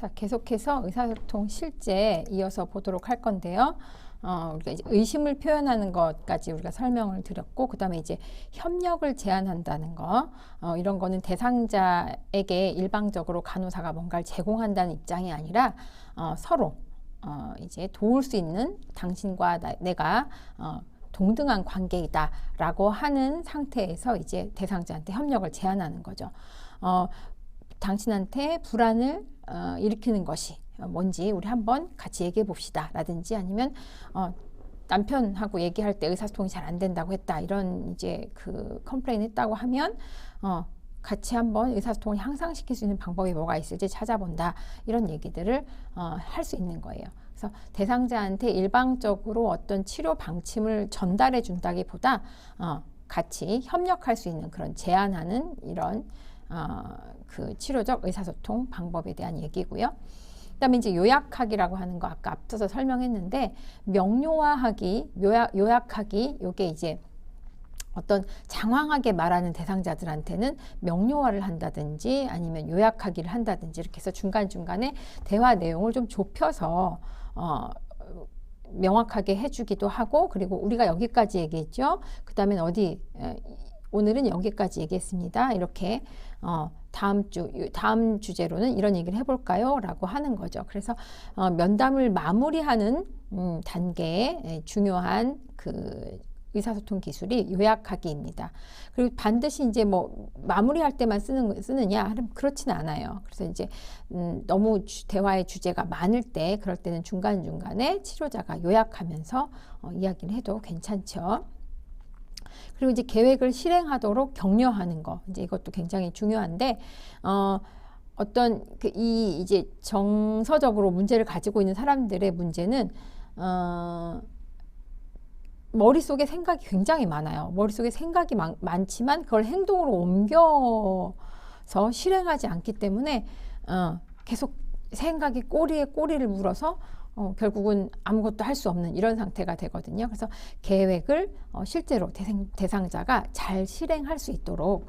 자, 계속해서 의사소통 실제 이어서 보도록 할 건데요. 우리가 이제 의심을 표현하는 것까지 우리가 설명을 드렸고, 그 다음에 이제 협력을 제안한다는 거, 이런 거는 대상자에게 일방적으로 간호사가 뭔가를 제공한다는 입장이 아니라 서로 이제 도울 수 있는 당신과 내가 동등한 관계이다라고 하는 상태에서 이제 대상자한테 협력을 제안하는 거죠. 당신한테 불안을 일으키는 것이 뭔지 우리 한번 같이 얘기해 봅시다 라든지, 아니면 남편하고 얘기할 때 의사소통이 잘 안 된다고 했다, 이런 이제 그 컴플레인 했다고 하면 같이 한번 의사소통을 향상시킬 수 있는 방법이 뭐가 있을지 찾아본다, 이런 얘기들을 할 수 있는 거예요. 그래서 대상자한테 일방적으로 어떤 치료 방침을 전달해 준다기보다 같이 협력할 수 있는 그런 제안하는 이런 그 치료적 의사소통 방법에 대한 얘기고요. 그다음에 이제 요약하기라고 하는 거 아까 앞서서 설명했는데, 명료화하기, 요약하기, 요게 이제 어떤 장황하게 말하는 대상자들한테는 명료화를 한다든지 아니면 요약하기를 한다든지, 이렇게 해서 중간중간에 대화 내용을 좀 좁혀서 명확하게 해주기도 하고, 그리고 우리가 여기까지 얘기했죠. 그 다음엔 오늘은 여기까지 얘기했습니다. 이렇게 다음 주제로는 이런 얘기를 해볼까요? 라고 하는 거죠. 그래서 면담을 마무리하는 단계의 중요한 그 의사소통 기술이 요약하기입니다. 그리고 반드시 이제 뭐 마무리할 때만 쓰느냐 하면 그렇지는 않아요. 그래서 이제 너무 대화의 주제가 많을 때, 그럴 때는 중간중간에 치료자가 요약하면서 이야기를 해도 괜찮죠. 그리고 이제 계획을 실행하도록 격려하는 거, 이제 이것도 굉장히 중요한데, 어떤 이제 정서적으로 문제를 가지고 있는 사람들의 문제는 머릿속에 생각이 굉장히 많아요. 머릿속에 생각이 많지만 그걸 행동으로 옮겨서 실행하지 않기 때문에 계속 생각이 꼬리에 꼬리를 물어서 결국은 아무것도 할 수 없는 이런 상태가 되거든요. 그래서 계획을 실제로 대상자가 잘 실행할 수 있도록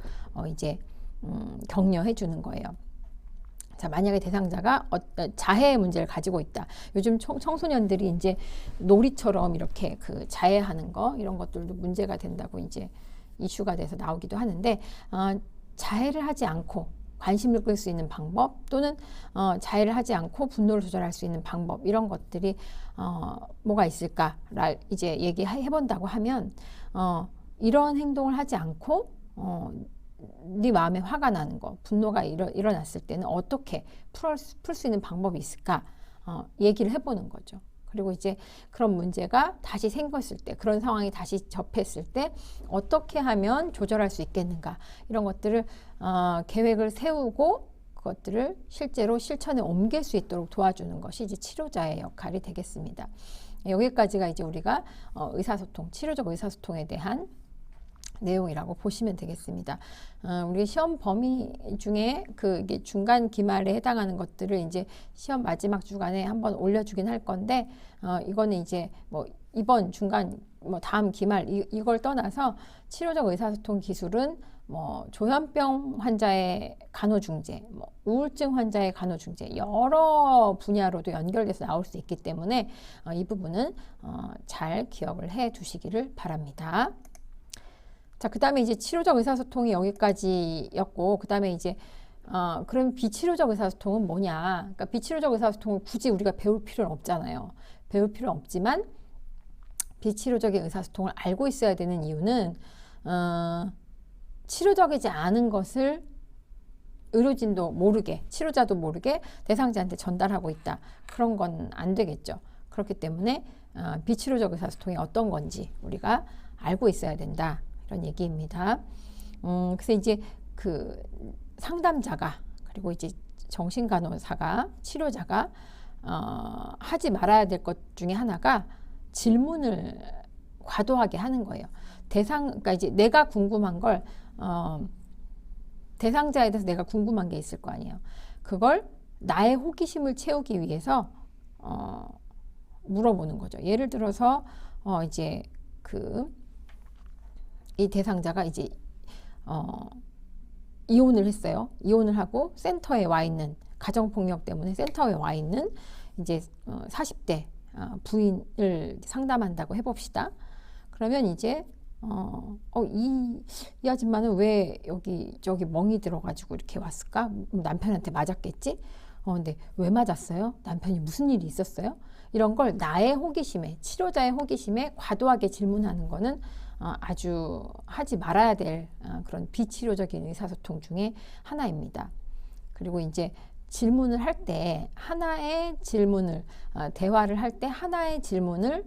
이제 격려해 주는 거예요. 자, 만약에 대상자가 어떤 자해의 문제를 가지고 있다. 요즘 청소년들이 이제 놀이처럼 이렇게 그 자해하는 거, 이런 것들도 문제가 된다고 이제 이슈가 돼서 나오기도 하는데, 자해를 하지 않고 관심을 끌 수 있는 방법, 또는 자해를 하지 않고 분노를 조절할 수 있는 방법, 이런 것들이 뭐가 있을까를 이제 얘기해 본다고 하면, 이런 행동을 하지 않고 네 마음에 화가 나는 거, 분노가 일어났을 때는 어떻게 풀 수 있는 방법이 있을까, 얘기를 해보는 거죠. 그리고 이제 그런 문제가 다시 생겼을 때, 그런 상황이 다시 접했을 때 어떻게 하면 조절할 수 있겠는가, 이런 것들을 계획을 세우고 그것들을 실제로 실천에 옮길 수 있도록 도와주는 것이 이제 치료자의 역할이 되겠습니다. 여기까지가 이제 우리가 의사소통, 치료적 의사소통에 대한 내용이라고 보시면 되겠습니다. 우리 시험 범위 중에 이게 중간 기말에 해당하는 것들을 이제 시험 마지막 주간에 한번 올려주긴 할 건데, 이거는 이제 뭐 이번 중간, 뭐 다음 기말 이걸 떠나서 치료적 의사소통 기술은 뭐 조현병 환자의 간호중재, 뭐 우울증 환자의 간호중재, 여러 분야로도 연결돼서 나올 수 있기 때문에 이 부분은 잘 기억을 해 두시기를 바랍니다. 자, 그 다음에 이제 치료적 의사소통이 여기까지였고, 그 다음에 이제 그럼 비치료적 의사소통은 뭐냐? 그러니까 비치료적 의사소통을 굳이 우리가 배울 필요는 없잖아요. 배울 필요는 없지만 비치료적인 의사소통을 알고 있어야 되는 이유는 치료적이지 않은 것을 의료진도 모르게, 치료자도 모르게 대상자한테 전달하고 있다. 그런 건 안 되겠죠. 그렇기 때문에 비치료적 의사소통이 어떤 건지 우리가 알고 있어야 된다, 이런 얘기입니다. 그래서 이제 그 상담자가, 그리고 이제 정신간호사가, 치료자가 하지 말아야 될 것 중에 하나가 질문을 과도하게 하는 거예요. 그러니까 이제 내가 궁금한 걸, 대상자에 대해서 내가 궁금한 게 있을 거 아니에요. 그걸 나의 호기심을 채우기 위해서 물어보는 거죠. 예를 들어서 이제 이 대상자가 이제 이혼을 했어요. 이혼을 하고 센터에 와 있는 가정폭력 때문에 센터에 와 있는 이제 40대 부인을 상담한다고 해봅시다. 그러면 이제 이 아줌마는 왜 저기 멍이 들어가지고 이렇게 왔을까? 남편한테 맞았겠지? 근데 왜 맞았어요? 남편이 무슨 일이 있었어요? 이런 걸 나의 호기심에, 치료자의 호기심에 과도하게 질문하는 거는 아주 하지 말아야 될 그런 비치료적인 의사소통 중에 하나입니다. 그리고 이제 질문을 할 때 하나의 질문을 대화를 할 때 하나의 질문을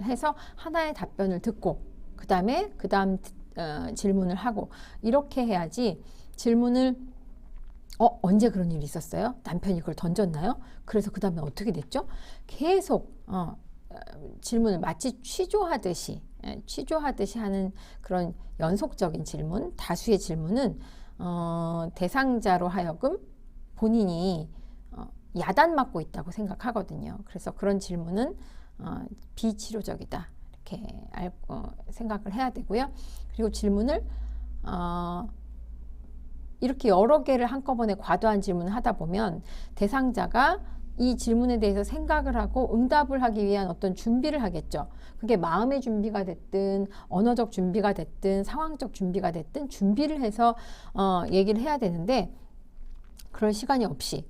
해서 하나의 답변을 듣고 그 다음 질문을 하고 이렇게 해야지 질문을 언제 그런 일이 있었어요? 남편이 그걸 던졌나요? 그래서 그 다음에 어떻게 됐죠? 계속 질문을 마치 취조하듯이 하는 그런 연속적인 질문, 다수의 질문은 대상자로 하여금 본인이 야단맞고 있다고 생각하거든요. 그래서 그런 질문은 비치료적이다 이렇게 생각을 해야 되고요. 그리고 질문을 이렇게 여러 개를 한꺼번에 과도한 질문을 하다 보면 대상자가 이 질문에 대해서 생각을 하고 응답을 하기 위한 어떤 준비를 하겠죠. 그게 마음의 준비가 됐든 언어적 준비가 됐든 상황적 준비가 됐든 준비를 해서 얘기를 해야 되는데 그럴 시간이 없이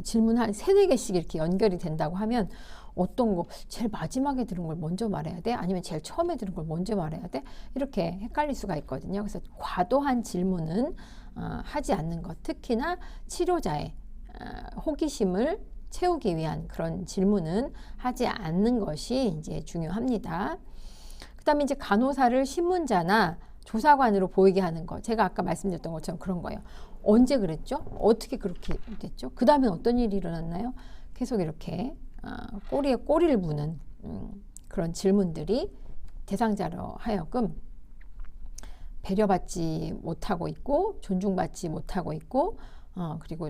질문 한 3-4개씩 이렇게 연결이 된다고 하면 어떤 거 제일 마지막에 들은 걸 먼저 말해야 돼? 아니면 제일 처음에 들은 걸 먼저 말해야 돼? 이렇게 헷갈릴 수가 있거든요. 그래서 과도한 질문은 하지 않는 것, 특히나 치료자의 호기심을 채우기 위한 그런 질문은 하지 않는 것이 이제 중요합니다. 그다음에 이제 간호사를 신문자나 조사관으로 보이게 하는 거, 제가 아까 말씀드렸던 것처럼 그런 거예요. 언제 그랬죠? 어떻게 그렇게 됐죠? 그 다음에 어떤 일이 일어났나요? 계속 이렇게 꼬리에 꼬리를 무는 그런 질문들이 대상자로 하여금 배려받지 못하고 있고 존중받지 못하고 있고 그리고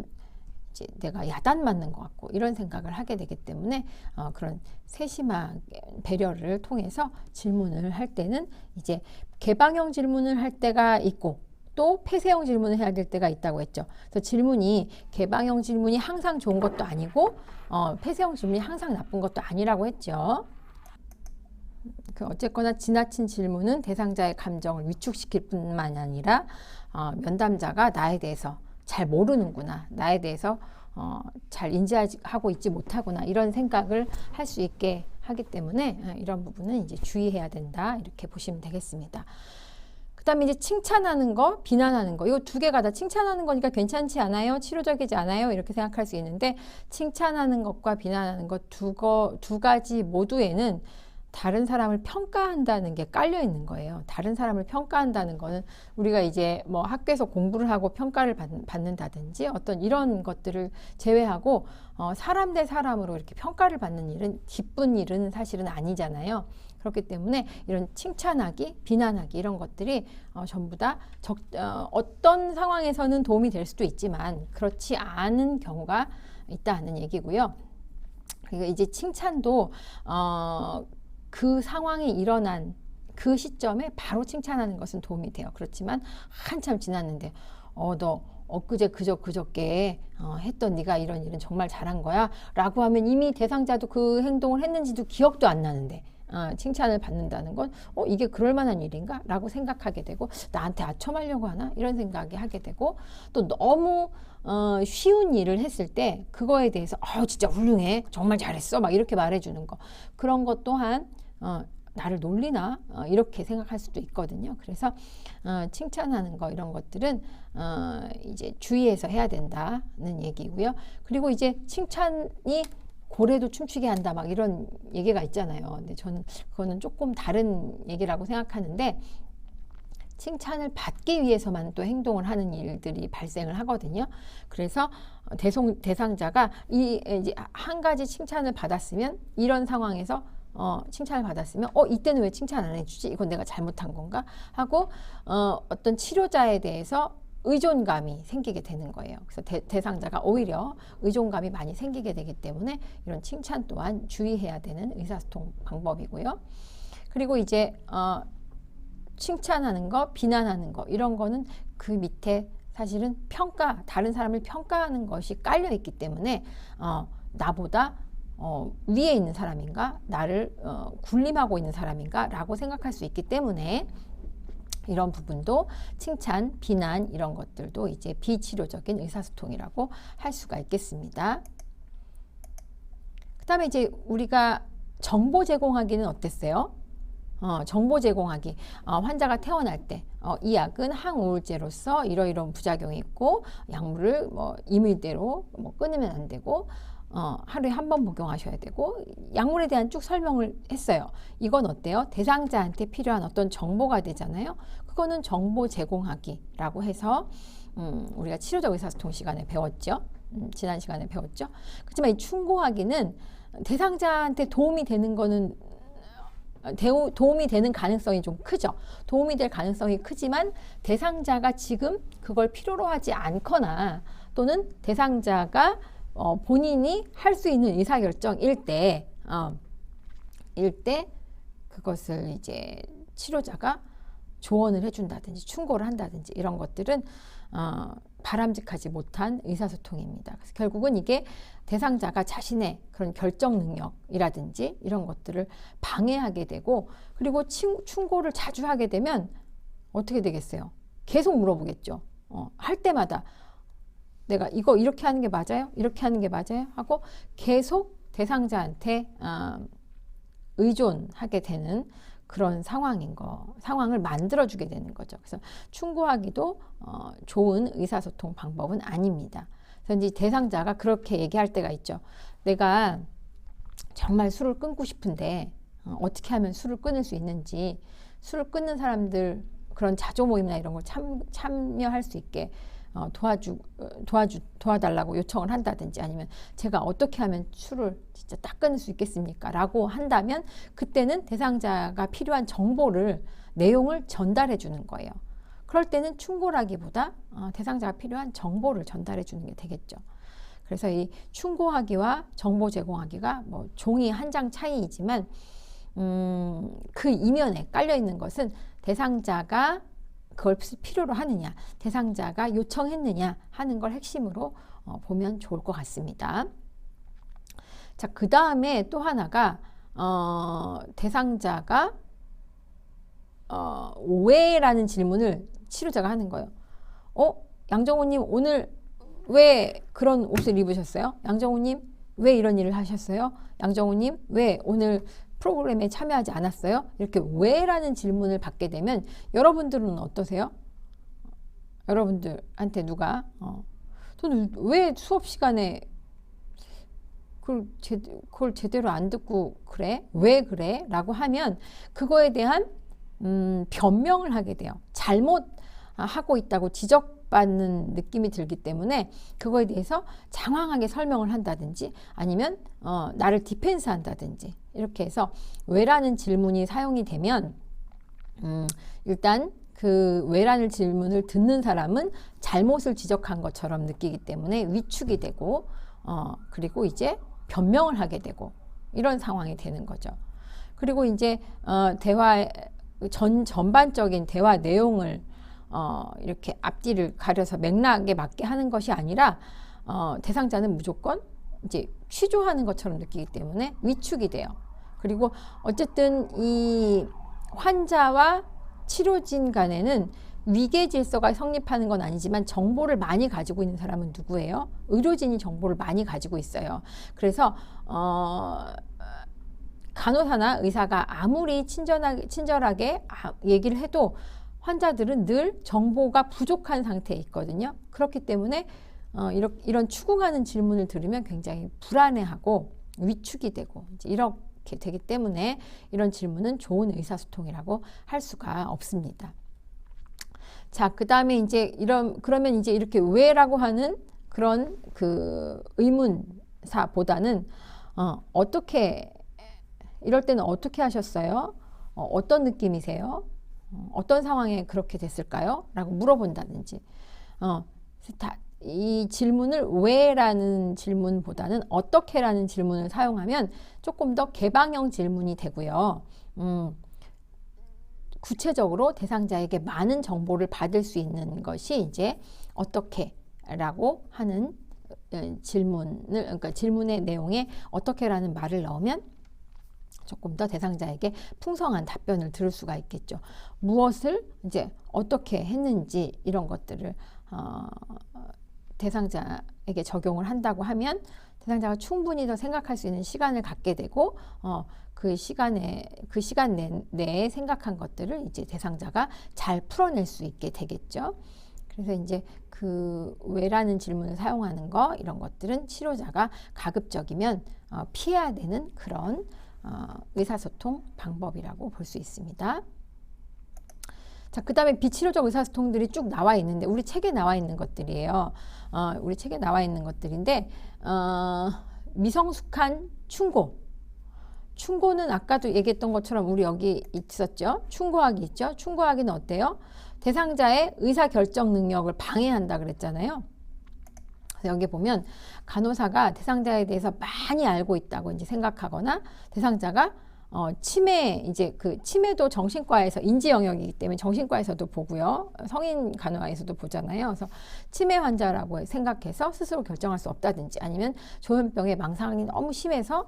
이제 내가 야단맞는 것 같고 이런 생각을 하게 되기 때문에 그런 세심한 배려를 통해서 질문을 할 때는 이제 개방형 질문을 할 때가 있고 또 폐쇄형 질문을 해야 될 때가 있다고 했죠. 그래서 질문이 개방형 질문이 항상 좋은 것도 아니고 폐쇄형 질문이 항상 나쁜 것도 아니라고 했죠. 어쨌거나 지나친 질문은 대상자의 감정을 위축시킬 뿐만 아니라 면담자가 나에 대해서 잘 모르는구나, 나에 대해서 잘 인지하고 있지 못하구나 이런 생각을 할 수 있게 하기 때문에 이런 부분은 이제 주의해야 된다 이렇게 보시면 되겠습니다. 그 다음에 이제 칭찬하는 거, 비난하는 거, 이거 2개가 다 칭찬하는 거니까 괜찮지 않아요? 치료적이지 않아요? 이렇게 생각할 수 있는데 칭찬하는 것과 비난하는 것 두 가지 모두에는 다른 사람을 평가한다는 게 깔려 있는 거예요. 다른 사람을 평가한다는 거는 우리가 이제 뭐 학교에서 공부를 하고 평가를 받는다든지 어떤 이런 것들을 제외하고 사람 대 사람으로 이렇게 평가를 받는 일은 기쁜 일은 사실은 아니잖아요. 그렇기 때문에 이런 칭찬하기, 비난하기 이런 것들이 전부 다 어떤 상황에서는 도움이 될 수도 있지만 그렇지 않은 경우가 있다는 얘기고요. 그리고 이제 칭찬도 그 상황이 일어난 그 시점에 바로 칭찬하는 것은 도움이 돼요. 그렇지만 한참 지났는데 너 엊그제 그저께 했던 네가 이런 일은 정말 잘한 거야 라고 하면 이미 대상자도 그 행동을 했는지도 기억도 안 나는데 칭찬을 받는다는 건 이게 그럴 만한 일인가? 라고 생각하게 되고 나한테 아첨하려고 하나? 이런 생각이 하게 되고 또 너무 쉬운 일을 했을 때 그거에 대해서 진짜 훌륭해 정말 잘했어 막 이렇게 말해주는 거 그런 것 또한 나를 놀리나 이렇게 생각할 수도 있거든요. 그래서 칭찬하는 거 이런 것들은 이제 주의해서 해야 된다는 얘기고요. 그리고 이제 칭찬이 고래도 춤추게 한다 막 이런 얘기가 있잖아요. 근데 저는 그거는 조금 다른 얘기라고 생각하는데 칭찬을 받기 위해서만 또 행동을 하는 일들이 발생을 하거든요. 그래서 대상자가 이제 한 가지 칭찬을 받았으면 이런 상황에서 칭찬을 받았으면 이때는 왜 칭찬 안 해주지? 이건 내가 잘못한 건가? 하고 어떤 치료자에 대해서 의존감이 생기게 되는 거예요. 그래서 대상자가 오히려 의존감이 많이 생기게 되기 때문에 이런 칭찬 또한 주의해야 되는 의사소통 방법이고요. 그리고 이제 칭찬하는 거, 비난하는 거 이런 거는 그 밑에 사실은 다른 사람을 평가하는 것이 깔려 있기 때문에 나보다 위에 있는 사람인가, 나를 군림하고 있는 사람인가 라고 생각할 수 있기 때문에 이런 부분도 칭찬, 비난 이런 것들도 이제 비치료적인 의사소통이라고 할 수가 있겠습니다. 그 다음에 이제 우리가 정보 제공하기는 어땠어요? 정보 제공하기. 환자가 태어날 때 이 약은 항우울제로서 이러이러한 부작용이 있고 약물을 뭐 임의대로 뭐 끊으면 안 되고 하루에 한 번 복용하셔야 되고 약물에 대한 쭉 설명을 했어요. 이건 어때요? 대상자한테 필요한 어떤 정보가 되잖아요. 그거는 정보 제공하기라고 해서 우리가 치료적 의사소통 시간에 배웠죠. 지난 시간에 배웠죠. 그렇지만 이 충고하기는 대상자한테 도움이 되는 거는 도움이 되는 가능성이 좀 크죠. 도움이 될 가능성이 크지만 대상자가 지금 그걸 필요로 하지 않거나 또는 대상자가 본인이 할 수 있는 의사결정일 때 그것을 이제 치료자가 조언을 해준다든지 충고를 한다든지 이런 것들은 바람직하지 못한 의사소통입니다. 그래서 결국은 이게 대상자가 자신의 그런 결정 능력이라든지 이런 것들을 방해하게 되고 그리고 충고를 자주 하게 되면 어떻게 되겠어요? 계속 물어보겠죠. 할 때마다 내가 이거 이렇게 하는 게 맞아요? 이렇게 하는 게 맞아요? 하고 계속 대상자한테 의존하게 되는 그런 상황을 만들어주게 되는 거죠. 그래서 충고하기도 좋은 의사소통 방법은 아닙니다. 그래서 이제 대상자가 그렇게 얘기할 때가 있죠. 내가 정말 술을 끊고 싶은데 어떻게 하면 술을 끊을 수 있는지 술을 끊는 사람들 그런 자조 모임이나 이런 걸 참여할 수 있게 도와달라고 요청을 한다든지 아니면 제가 어떻게 하면 술을 진짜 딱 끊을 수 있겠습니까? 라고 한다면 그때는 대상자가 필요한 내용을 전달해 주는 거예요. 그럴 때는 충고라기보다 대상자가 필요한 정보를 전달해 주는 게 되겠죠. 그래서 이 충고하기와 정보 제공하기가 뭐 종이 한 장 차이이지만 그 이면에 깔려 있는 것은 대상자가 그걸 필요로 하느냐, 대상자가 요청했느냐 하는 걸 핵심으로 보면 좋을 것 같습니다. 자, 그 다음에 또 하나가 대상자가 왜라는 질문을 치료자가 하는 거예요. 양정호님 오늘 왜 그런 옷을 입으셨어요? 양정호님 왜 이런 일을 하셨어요? 양정호님 왜 오늘 프로그램에 참여하지 않았어요? 이렇게 왜라는 질문을 받게 되면 여러분들은 어떠세요? 여러분들한테 누가 저는 왜 수업 시간에 그걸 제대로 안 듣고 그래? 왜 그래? 라고 하면 그거에 대한 변명을 하게 돼요. 잘못하고 있다고 지적받는 느낌이 들기 때문에 그거에 대해서 장황하게 설명을 한다든지 아니면 나를 디펜스 한다든지 이렇게 해서 왜라는 질문이 사용이 되면 일단 그 왜라는 질문을 듣는 사람은 잘못을 지적한 것처럼 느끼기 때문에 위축이 되고 그리고 이제 변명을 하게 되고 이런 상황이 되는 거죠. 그리고 이제 전반적인 대화 내용을 이렇게 앞뒤를 가려서 맥락에 맞게 하는 것이 아니라 대상자는 무조건 이제 취조하는 것처럼 느끼기 때문에 위축이 돼요. 그리고 어쨌든 이 환자와 치료진 간에는 위계 질서가 성립하는 건 아니지만 정보를 많이 가지고 있는 사람은 누구예요? 의료진이 정보를 많이 가지고 있어요. 그래서 간호사나 의사가 아무리 친절하게 얘기를 해도 환자들은 늘 정보가 부족한 상태에 있거든요. 그렇기 때문에 이런 추궁하는 질문을 들으면 굉장히 불안해하고 위축이 되고 이제 이렇게 되기 때문에 이런 질문은 좋은 의사소통이라고 할 수가 없습니다. 자, 그 다음에 이제 그러면 이제 이렇게 왜라고 하는 그런 그 의문사보다는 이럴 때는 어떻게 하셨어요? 어떤 느낌이세요? 어떤 상황에 그렇게 됐을까요? 라고 물어본다든지 이 질문을 왜라는 질문보다는 어떻게라는 질문을 사용하면 조금 더 개방형 질문이 되고요. 구체적으로 대상자에게 많은 정보를 받을 수 있는 것이 이제 어떻게 라고 하는 그러니까 질문의 내용에 어떻게라는 말을 넣으면 조금 더 대상자에게 풍성한 답변을 들을 수가 있겠죠. 무엇을 이제 어떻게 했는지 이런 것들을 대상자에게 적용을 한다고 하면 대상자가 충분히 더 생각할 수 있는 시간을 갖게 되고 그 시간 내에 생각한 것들을 이제 대상자가 잘 풀어낼 수 있게 되겠죠. 그래서 이제 그 왜라는 질문을 사용하는 거 이런 것들은 치료자가 가급적이면 피해야 되는 그런 의사소통 방법이라고 볼 수 있습니다. 자, 그 다음에 비치료적 의사소통들이 쭉 나와 있는데 우리 책에 나와 있는 것들이에요. 우리 책에 나와 있는 것들인데 미성숙한 충고. 충고는 아까도 얘기했던 것처럼 우리 여기 있었죠. 충고하기 있죠. 충고하기는 어때요? 대상자의 의사결정 능력을 방해한다 그랬잖아요. 그래서 여기 보면 간호사가 대상자에 대해서 많이 알고 있다고 이제 생각하거나 대상자가 치매도 정신과에서 인지 영역이기 때문에 정신과에서도 보고요. 성인 간호학에서도 보잖아요. 그래서 치매 환자라고 생각해서 스스로 결정할 수 없다든지 아니면 조현병의 망상이 너무 심해서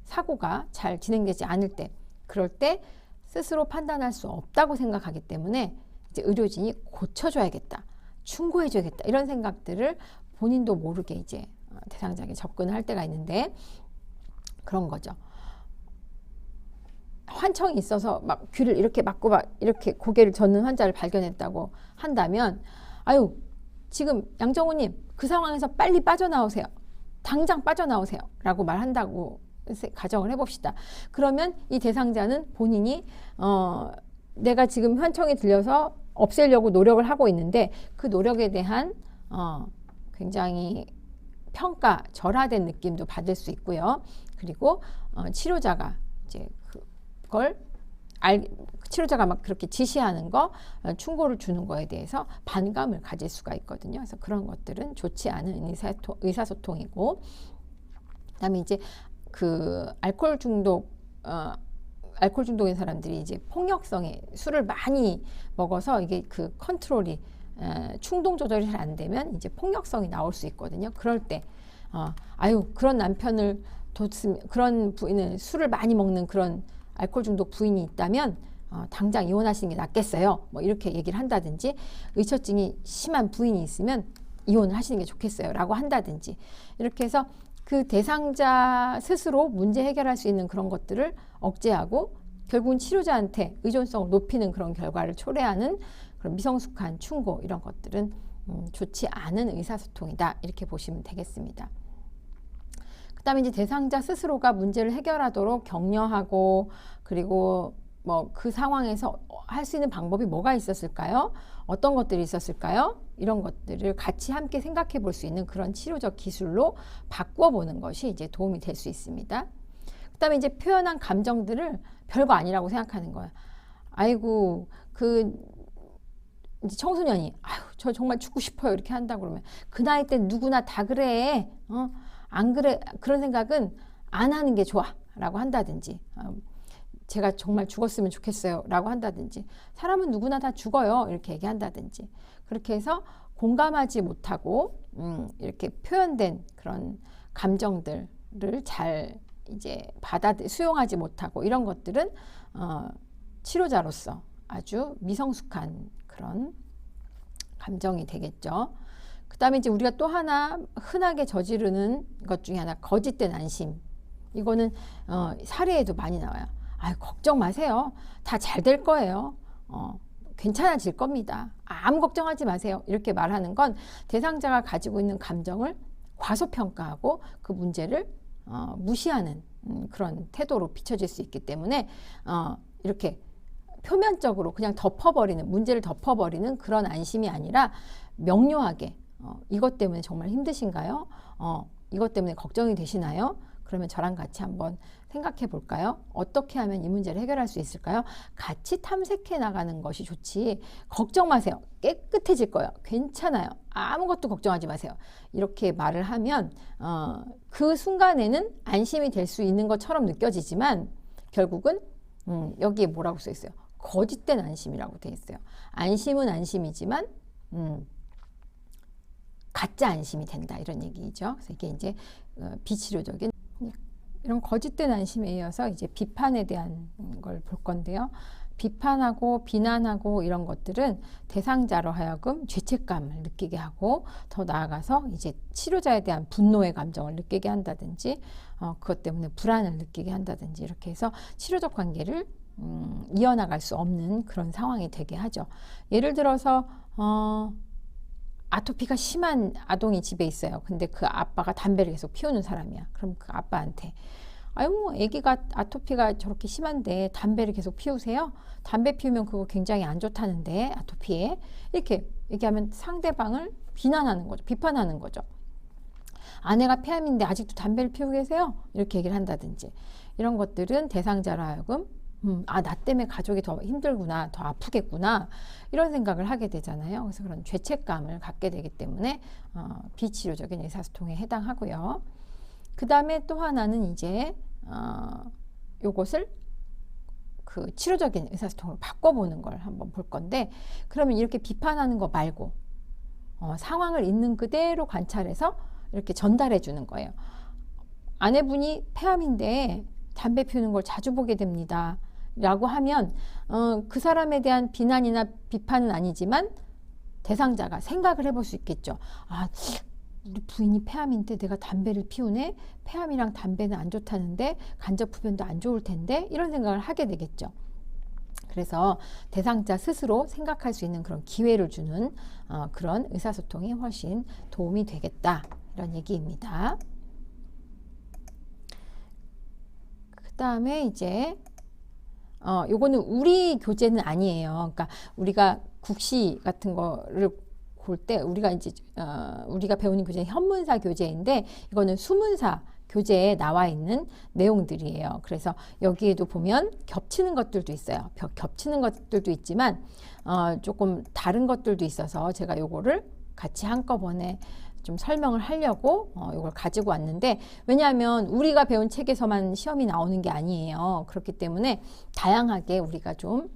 사고가 잘 진행되지 않을 때 그럴 때 스스로 판단할 수 없다고 생각하기 때문에 이제 의료진이 고쳐줘야겠다. 충고해줘야겠다. 이런 생각들을 본인도 모르게 이제 대상자에게 접근을 할 때가 있는데 그런 거죠. 환청이 있어서 막 귀를 이렇게 막고 막 이렇게 고개를 젓는 환자를 발견했다고 한다면 아유 지금 양정우님 그 상황에서 빨리 빠져나오세요. 당장 빠져나오세요. 라고 말한다고 가정을 해봅시다. 그러면 이 대상자는 본인이 내가 지금 환청이 들려서 없애려고 노력을 하고 있는데 그 노력에 대한 굉장히 평가, 절하된 느낌도 받을 수 있고요. 그리고 치료자가 이제 치료자가 막 그렇게 지시하는 거, 충고를 주는 거에 대해서 반감을 가질 수가 있거든요. 그래서 그런 것들은 좋지 않은 의사소통이고, 그다음에 이제 그 알코올 중독인 사람들이 이제 폭력성에 술을 많이 먹어서 이게 그 컨트롤이 충동 조절이 잘 안 되면 이제 폭력성이 나올 수 있거든요. 그럴 때 그런 남편을 그런 부인은 술을 많이 먹는 그런 알코올 중독 부인이 있다면 당장 이혼하시는 게 낫겠어요. 뭐 이렇게 얘기를 한다든지 의처증이 심한 부인이 있으면 이혼을 하시는 게 좋겠어요. 라고 한다든지 이렇게 해서 그 대상자 스스로 문제 해결할 수 있는 그런 것들을 억제하고 결국은 치료자한테 의존성을 높이는 그런 결과를 초래하는 그런 미성숙한 충고 이런 것들은 좋지 않은 의사소통이다. 이렇게 보시면 되겠습니다. 그 다음에 이제 대상자 스스로가 문제를 해결하도록 격려하고 그리고 뭐 그 상황에서 할 수 있는 방법이 뭐가 있었을까요? 어떤 것들이 있었을까요? 이런 것들을 같이 함께 생각해 볼 수 있는 그런 치료적 기술로 바꿔보는 것이 이제 도움이 될 수 있습니다. 그 다음에 이제 표현한 감정들을 별거 아니라고 생각하는 거예요. 아이고, 이제 청소년이, 저 정말 죽고 싶어요. 이렇게 한다고 그러면 그 나이 때 누구나 다 그래. 안 그래. 그런 생각은 안 하는 게 좋아. 라고 한다든지. 제가 정말 죽었으면 좋겠어요. 라고 한다든지. 사람은 누구나 다 죽어요. 이렇게 얘기한다든지. 그렇게 해서 공감하지 못하고, 이렇게 표현된 그런 감정들을 잘 이제 수용하지 못하고 이런 것들은, 치료자로서 아주 미성숙한 그런 감정이 되겠죠. 그 다음에 이제 우리가 또 하나 흔하게 저지르는 것 중에 하나, 거짓된 안심. 이거는, 사례에도 많이 나와요. 걱정 마세요. 다 잘 될 거예요. 괜찮아질 겁니다. 아무 걱정하지 마세요. 이렇게 말하는 건 대상자가 가지고 있는 감정을 과소평가하고 그 문제를 무시하는 그런 태도로 비춰질 수 있기 때문에 이렇게 표면적으로 그냥 문제를 덮어버리는 그런 안심이 아니라 명료하게 이것 때문에 정말 힘드신가요? 이것 때문에 걱정이 되시나요? 그러면 저랑 같이 한번 생각해 볼까요? 어떻게 하면 이 문제를 해결할 수 있을까요? 같이 탐색해 나가는 것이 좋지. 걱정 마세요. 깨끗해질 거예요. 괜찮아요. 아무것도 걱정하지 마세요. 이렇게 말을 하면 그 순간에는 안심이 될 수 있는 것처럼 느껴지지만 결국은 여기에 뭐라고 써 있어요? 거짓된 안심이라고 돼 있어요. 안심은 안심이지만 가짜 안심이 된다 이런 얘기죠. 그래서 이게 이제 비치료적인 이런 거짓된 안심에 이어서 이제 비판에 대한 걸 볼 건데요. 비판하고 비난하고 이런 것들은 대상자로 하여금 죄책감을 느끼게 하고 더 나아가서 이제 치료자에 대한 분노의 감정을 느끼게 한다든지 그것 때문에 불안을 느끼게 한다든지 이렇게 해서 치료적 관계를 이어나갈 수 없는 그런 상황이 되게 하죠. 예를 들어서 아토피가 심한 아동이 집에 있어요. 근데 그 아빠가 담배를 계속 피우는 사람이야. 그럼 그 아빠한테 아유 뭐 아기가 아토피가 저렇게 심한데 담배를 계속 피우세요? 담배 피우면 그거 굉장히 안 좋다는데 아토피에 이렇게 얘기하면 상대방을 비난하는 거죠. 비판하는 거죠. 아내가 폐암인데 아직도 담배를 피우고 계세요? 이렇게 얘기를 한다든지 이런 것들은 대상자로 하여금 나 때문에 가족이 더 힘들구나, 더 아프겠구나 이런 생각을 하게 되잖아요. 그래서 그런 죄책감을 갖게 되기 때문에 비치료적인 의사소통에 해당하고요. 그 다음에 또 하나는 이제 요것을 그 치료적인 의사소통으로 바꿔보는 걸 한번 볼 건데 그러면 이렇게 비판하는 거 말고 상황을 있는 그대로 관찰해서 이렇게 전달해 주는 거예요. 아내분이 폐암인데 담배 피우는 걸 자주 보게 됩니다. 라고 하면 그 사람에 대한 비난이나 비판은 아니지만 대상자가 생각을 해볼 수 있겠죠. 아, 우리 부인이 폐암인데 내가 담배를 피우네? 폐암이랑 담배는 안 좋다는데 간접흡연도 안 좋을 텐데 이런 생각을 하게 되겠죠. 그래서 대상자 스스로 생각할 수 있는 그런 기회를 주는 그런 의사소통이 훨씬 도움이 되겠다 이런 얘기입니다. 그 다음에 이제 요거는 우리 교재는 아니에요. 그러니까 우리가 국시 같은 거를 볼 때 우리가 이제 우리가 배우는 교재는 현문사 교재인데 이거는 수문사 교재에 나와 있는 내용들이에요. 그래서 여기에도 보면 겹치는 것들도 있어요. 겹치는 것들도 있지만 조금 다른 것들도 있어서 제가 요거를 같이 한꺼번에 좀 설명을 하려고 이걸 가지고 왔는데 왜냐하면 우리가 배운 책에서만 시험이 나오는 게 아니에요. 그렇기 때문에 다양하게 우리가 좀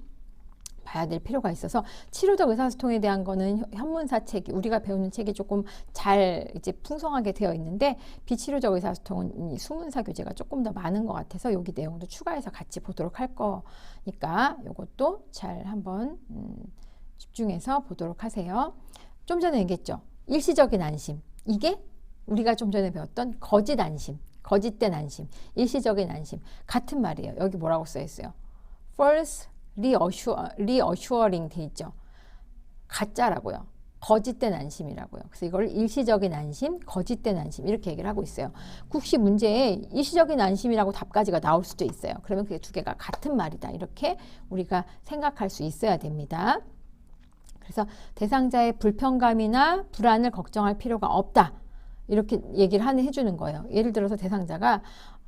봐야 될 필요가 있어서 치료적 의사소통에 대한 거는 현문사 책이 우리가 배우는 책이 조금 잘 이제 풍성하게 되어 있는데 비치료적 의사소통은 이 수문사 교재가 조금 더 많은 것 같아서 여기 내용도 추가해서 같이 보도록 할 거니까 이것도 잘 한번 집중해서 보도록 하세요. 좀 전에 얘기했죠. 일시적인 안심. 이게 우리가 좀 전에 배웠던 거짓 안심, 거짓된 안심, 일시적인 안심. 같은 말이에요. 여기 뭐라고 써 있어요? false reassuring 돼 있죠. 가짜라고요. 거짓된 안심이라고요. 그래서 이걸 일시적인 안심, 거짓된 안심 이렇게 얘기를 하고 있어요. 국시 문제에 일시적인 안심이라고 답까지가 나올 수도 있어요. 그러면 그게 두 개가 같은 말이다. 이렇게 우리가 생각할 수 있어야 됩니다. 그래서 대상자의 불편감이나 불안을 걱정할 필요가 없다. 이렇게 얘기를 해주는 거예요. 예를 들어서 대상자가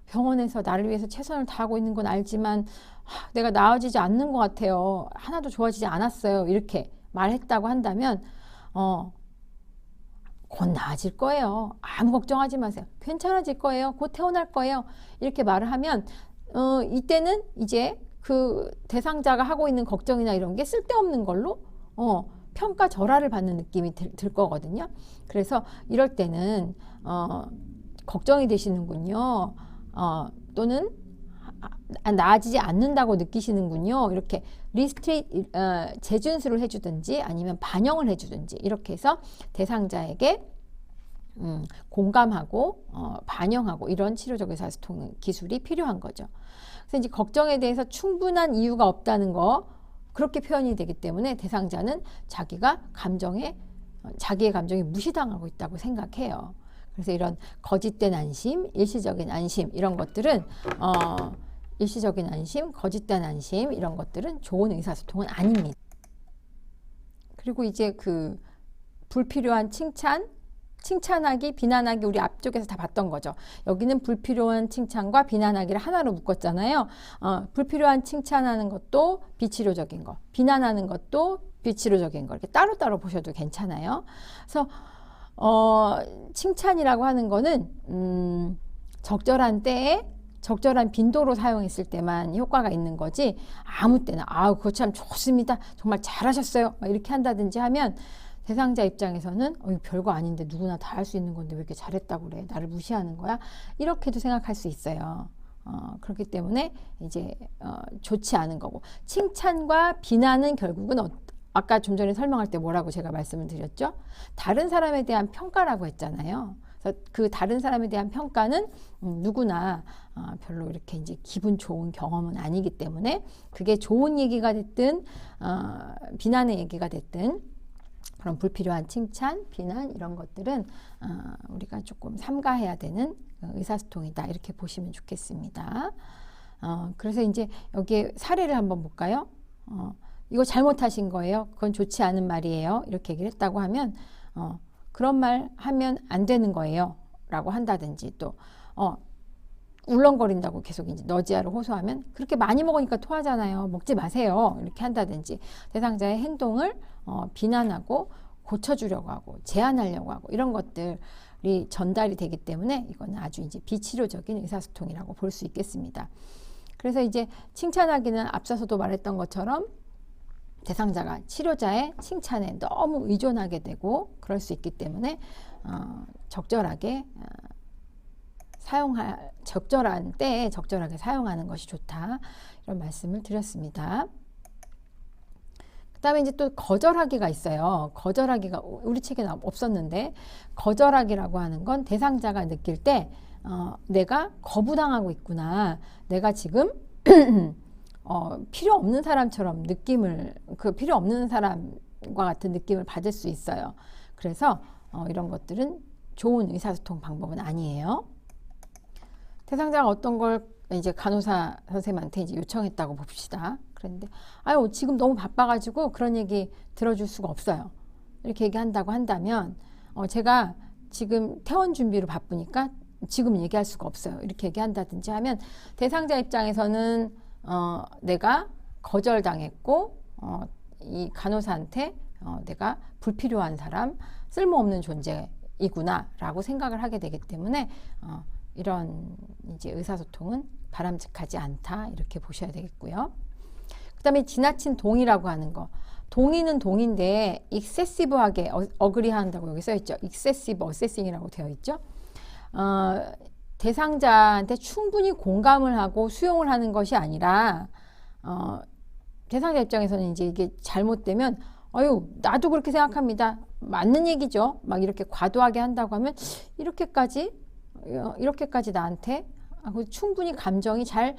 병원에서 나를 위해서 최선을 다하고 있는 건 알지만 내가 나아지지 않는 것 같아요. 하나도 좋아지지 않았어요. 이렇게 말했다고 한다면 곧 나아질 거예요. 아무 걱정하지 마세요. 괜찮아질 거예요. 곧 퇴원할 거예요. 이렇게 말을 하면 이때는 이제 그 대상자가 하고 있는 걱정이나 이런 게 쓸데없는 걸로 평가 절하를 받는 느낌이 들 거거든요. 그래서 이럴 때는 걱정이 되시는군요. 또는 나아지지 않는다고 느끼시는군요. 이렇게 재준수를 해주든지 아니면 반영을 해주든지 이렇게 해서 대상자에게 공감하고 반영하고 이런 치료적 의사소통 기술이 필요한 거죠. 그래서 이제 걱정에 대해서 충분한 이유가 없다는 거 그렇게 표현이 되기 때문에 대상자는 자기의 감정이 무시당하고 있다고 생각해요. 그래서 이런 거짓된 안심, 일시적인 안심 이런 것들은 일시적인 안심, 거짓된 안심 이런 것들은 좋은 의사소통은 아닙니다. 그리고 이제 그 불필요한 칭찬하기, 비난하기 우리 앞쪽에서 다 봤던 거죠. 여기는 불필요한 칭찬과 비난하기를 하나로 묶었잖아요. 불필요한 칭찬하는 것도 비치료적인 거, 비난하는 것도 비치료적인 거 이렇게 따로따로 보셔도 괜찮아요. 그래서 칭찬이라고 하는 거는 적절한 때에 적절한 빈도로 사용했을 때만 효과가 있는 거지 아무 때나 그거 참 좋습니다. 정말 잘하셨어요. 이렇게 한다든지 하면 대상자 입장에서는 이거 별거 아닌데 누구나 다 할 수 있는 건데 왜 이렇게 잘했다고 그래? 나를 무시하는 거야? 이렇게도 생각할 수 있어요. 그렇기 때문에 이제 좋지 않은 거고, 칭찬과 비난은 결국은 아까 좀 전에 설명할 때 뭐라고 제가 말씀을 드렸죠? 다른 사람에 대한 평가라고 했잖아요. 그래서 그 다른 사람에 대한 평가는 누구나 별로 이렇게 이제 기분 좋은 경험은 아니기 때문에, 그게 좋은 얘기가 됐든 비난의 얘기가 됐든, 그런 불필요한 칭찬, 비난 이런 것들은 우리가 조금 삼가해야 되는 의사소통이다, 이렇게 보시면 좋겠습니다. 그래서 이제 여기에 사례를 한번 볼까요? 이거 잘못하신 거예요. 그건 좋지 않은 말이에요. 이렇게 얘기를 했다고 하면 그런 말 하면 안 되는 거예요. 라고 한다든지, 또 울렁거린다고 계속 이제 너지아를 호소하면 그렇게 많이 먹으니까 토하잖아요. 먹지 마세요. 이렇게 한다든지, 대상자의 행동을 비난하고 고쳐주려고 하고 제안하려고 하고, 이런 것들이 전달이 되기 때문에 이건 아주 이제 비치료적인 의사소통이라고 볼 수 있겠습니다. 그래서 이제 칭찬하기는 앞서서도 말했던 것처럼 대상자가 치료자의 칭찬에 너무 의존하게 되고 그럴 수 있기 때문에 적절하게 적절한 때에 적절하게 사용하는 것이 좋다, 이런 말씀을 드렸습니다. 그 다음에 이제 또 거절하기가 있어요. 거절하기가 우리 책에 없었는데, 거절하기라고 하는 건 대상자가 느낄 때 내가 거부당하고 있구나, 내가 지금 필요 없는 사람처럼 필요 없는 사람과 같은 느낌을 받을 수 있어요. 그래서 이런 것들은 좋은 의사소통 방법은 아니에요. 대상자가 어떤 걸 이제 간호사 선생님한테 이제 요청했다고 봅시다. 그런데 지금 너무 바빠가지고 그런 얘기 들어줄 수가 없어요. 이렇게 얘기한다고 한다면 제가 지금 퇴원 준비로 바쁘니까 지금 얘기할 수가 없어요. 이렇게 얘기한다든지 하면 대상자 입장에서는 내가 거절당했고 이 간호사한테 내가 불필요한 사람, 쓸모없는 존재이구나 라고 생각을 하게 되기 때문에 이런 이제 의사소통은 바람직하지 않다, 이렇게 보셔야 되겠고요. 그 다음에 지나친 동의라고 하는 거. 동의는 동의인데 excessive하게 어그리한다고 여기 써있죠. excessive assessing이라고 되어 있죠. 대상자한테 충분히 공감을 하고 수용을 하는 것이 아니라 대상자 입장에서는 이제 이게 잘못되면 나도 그렇게 생각합니다, 맞는 얘기죠, 막 이렇게 과도하게 한다고 하면 이렇게까지 나한테 충분히 감정이 잘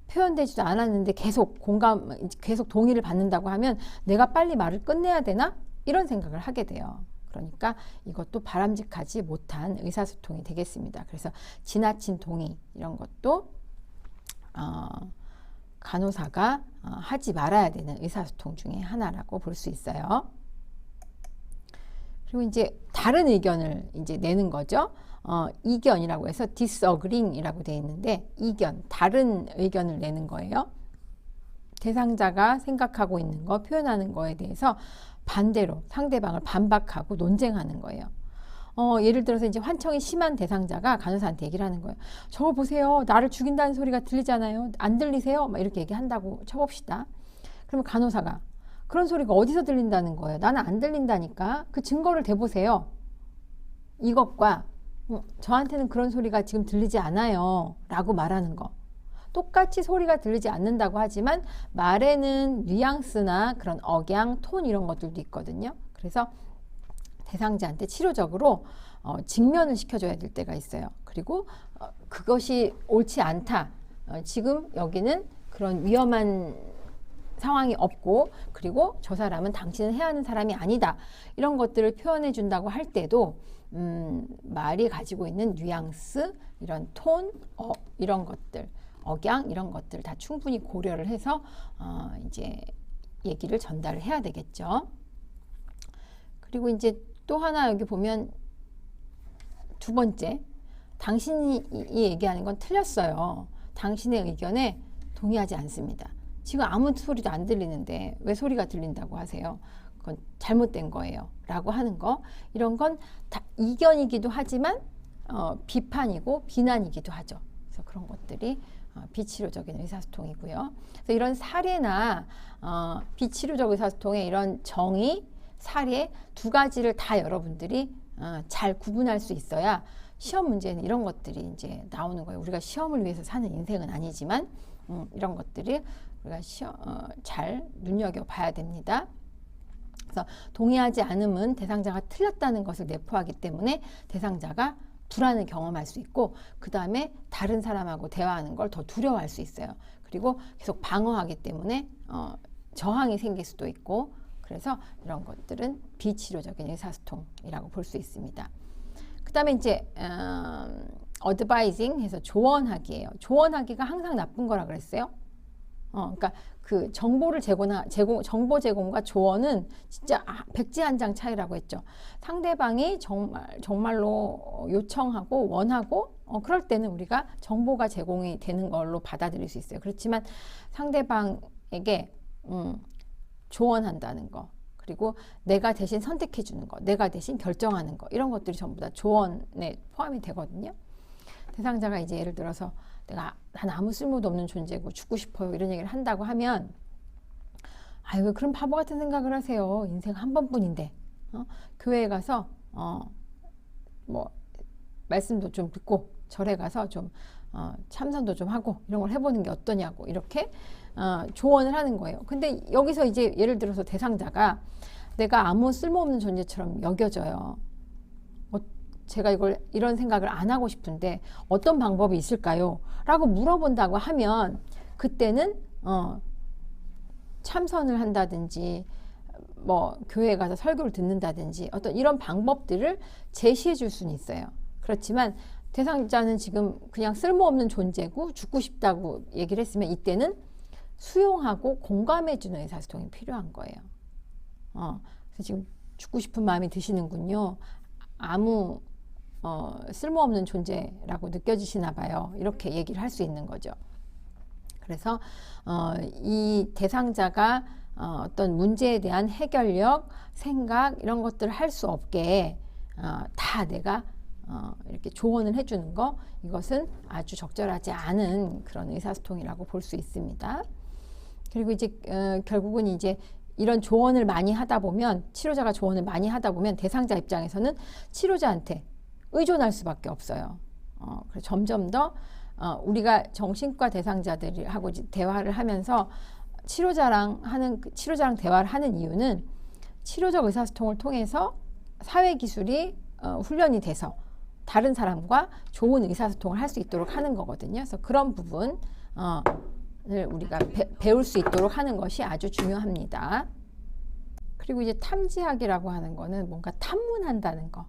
표현되지도 않았는데 계속 동의를 받는다고 하면 내가 빨리 말을 끝내야 되나, 이런 생각을 하게 돼요. 그러니까 이것도 바람직하지 못한 의사소통이 되겠습니다. 그래서 지나친 동의, 이런 것도 간호사가 하지 말아야 되는 의사소통 중에 하나라고 볼 수 있어요. 그리고 이제 다른 의견을 이제 내는 거죠. 이견이라고 해서 disagreeing이라고 되어 있는데, 이견, 다른 의견을 내는 거예요. 대상자가 생각하고 있는 거, 표현하는 거에 대해서 반대로 상대방을 반박하고 논쟁하는 거예요. 예를 들어서 이제 환청이 심한 대상자가 간호사한테 얘기를 하는 거예요. 저거 보세요, 나를 죽인다는 소리가 들리잖아요, 안 들리세요? 막 이렇게 얘기한다고 쳐봅시다. 그러면 간호사가 그런 소리가 어디서 들린다는 거예요? 나는 안 들린다니까. 그 증거를 대보세요. 이것과 저한테는 그런 소리가 지금 들리지 않아요 라고 말하는 거. 똑같이 소리가 들리지 않는다고 하지만 말에는 뉘앙스나 그런 억양, 톤 이런 것들도 있거든요. 그래서 대상자한테 치료적으로 직면을 시켜줘야 될 때가 있어요. 그리고 그것이 옳지 않다. 지금 여기는 그런 위험한 상황이 없고, 그리고 저 사람은 당신은 해야 하는 사람이 아니다, 이런 것들을 표현해 준다고 할 때도 말이 가지고 있는 뉘앙스, 이런 톤, 이런 것들, 억양, 이런 것들 다 충분히 고려를 해서 이제 얘기를 전달을 해야 되겠죠. 그리고 이제 또 하나 여기 보면 두 번째, 당신이 얘기하는 건 틀렸어요. 당신의 의견에 동의하지 않습니다. 지금 아무 소리도 안 들리는데 왜 소리가 들린다고 하세요? 그건 잘못된 거예요 라고 하는 거, 이런 건 다 이견이기도 하지만 비판이고 비난이기도 하죠. 그래서 그런 것들이 비치료적인 의사소통이고요. 그래서 이런 사례나 비치료적 의사소통의 이런 정의, 사례 두 가지를 다 여러분들이 잘 구분할 수 있어야 시험 문제는 이런 것들이 이제 나오는 거예요. 우리가 시험을 위해서 사는 인생은 아니지만 이런 것들이 우리가 잘 눈여겨봐야 됩니다. 그래서 동의하지 않음은 대상자가 틀렸다는 것을 내포하기 때문에 대상자가 불안을 경험할 수 있고 그 다음에 다른 사람하고 대화하는 걸 더 두려워할 수 있어요. 그리고 계속 방어하기 때문에 저항이 생길 수도 있고 그래서 이런 것들은 비치료적인 의사소통이라고 볼 수 있습니다. 그 다음에 이제 advising 해서 조언하기예요. 조언하기가 항상 나쁜 거라 그랬어요. 그러니까 그 정보를 정보 제공과 조언은 진짜 백지한장 차이라고 했죠. 상대방이 정말로 요청하고 원하고 그럴 때는 우리가 정보가 제공이 되는 걸로 받아들일 수 있어요. 그렇지만 상대방에게 조언한다는 거 그리고 내가 대신 선택해 주는 거 내가 대신 결정하는 거 이런 것들이 전부 다 조언에 포함이 되거든요. 대상자가 이제 예를 들어서 난 아무 쓸모도 없는 존재고 죽고 싶어요 이런 얘기를 한다고 하면 아유 왜 그런 바보 같은 생각을 하세요. 인생 한 번뿐인데 교회에 가서 뭐 말씀도 좀 듣고 절에 가서 좀 참선도 좀 하고 이런 걸 해보는 게 어떠냐고 이렇게 조언을 하는 거예요. 근데 여기서 이제 예를 들어서 대상자가 내가 아무 쓸모없는 존재처럼 여겨져요. 제가 이런 생각을 안 하고 싶은데 어떤 방법이 있을까요? 라고 물어본다고 하면 그때는 참선을 한다든지 뭐 교회에 가서 설교를 듣는다든지 어떤 이런 방법들을 제시해 줄 수는 있어요. 그렇지만 대상자는 지금 그냥 쓸모없는 존재고 죽고 싶다고 얘기를 했으면 이때는 수용하고 공감해 주는 의사소통이 필요한 거예요. 그래서 지금 죽고 싶은 마음이 드시는군요. 아무 쓸모없는 존재라고 느껴지시나 봐요. 이렇게 얘기를 할 수 있는 거죠. 그래서 이 대상자가 어떤 문제에 대한 해결력, 생각 이런 것들을 할 수 없게 다 내가 이렇게 조언을 해주는 거 이것은 아주 적절하지 않은 그런 의사소통이라고 볼 수 있습니다. 그리고 이제 결국은 이제 이런 조언을 많이 하다 보면 치료자가 조언을 많이 하다 보면 대상자 입장에서는 치료자한테 의존할 수밖에 없어요. 그래서 점점 더 우리가 정신과 대상자들하고 대화를 하면서 치료자랑 대화를 하는 이유는 치료적 의사소통을 통해서 사회 기술이 훈련이 돼서 다른 사람과 좋은 의사소통을 할 수 있도록 하는 거거든요. 그래서 그런 부분을 우리가 배울 수 있도록 하는 것이 아주 중요합니다. 그리고 이제 탐지학이라고 하는 거는 뭔가 탐문한다는 거.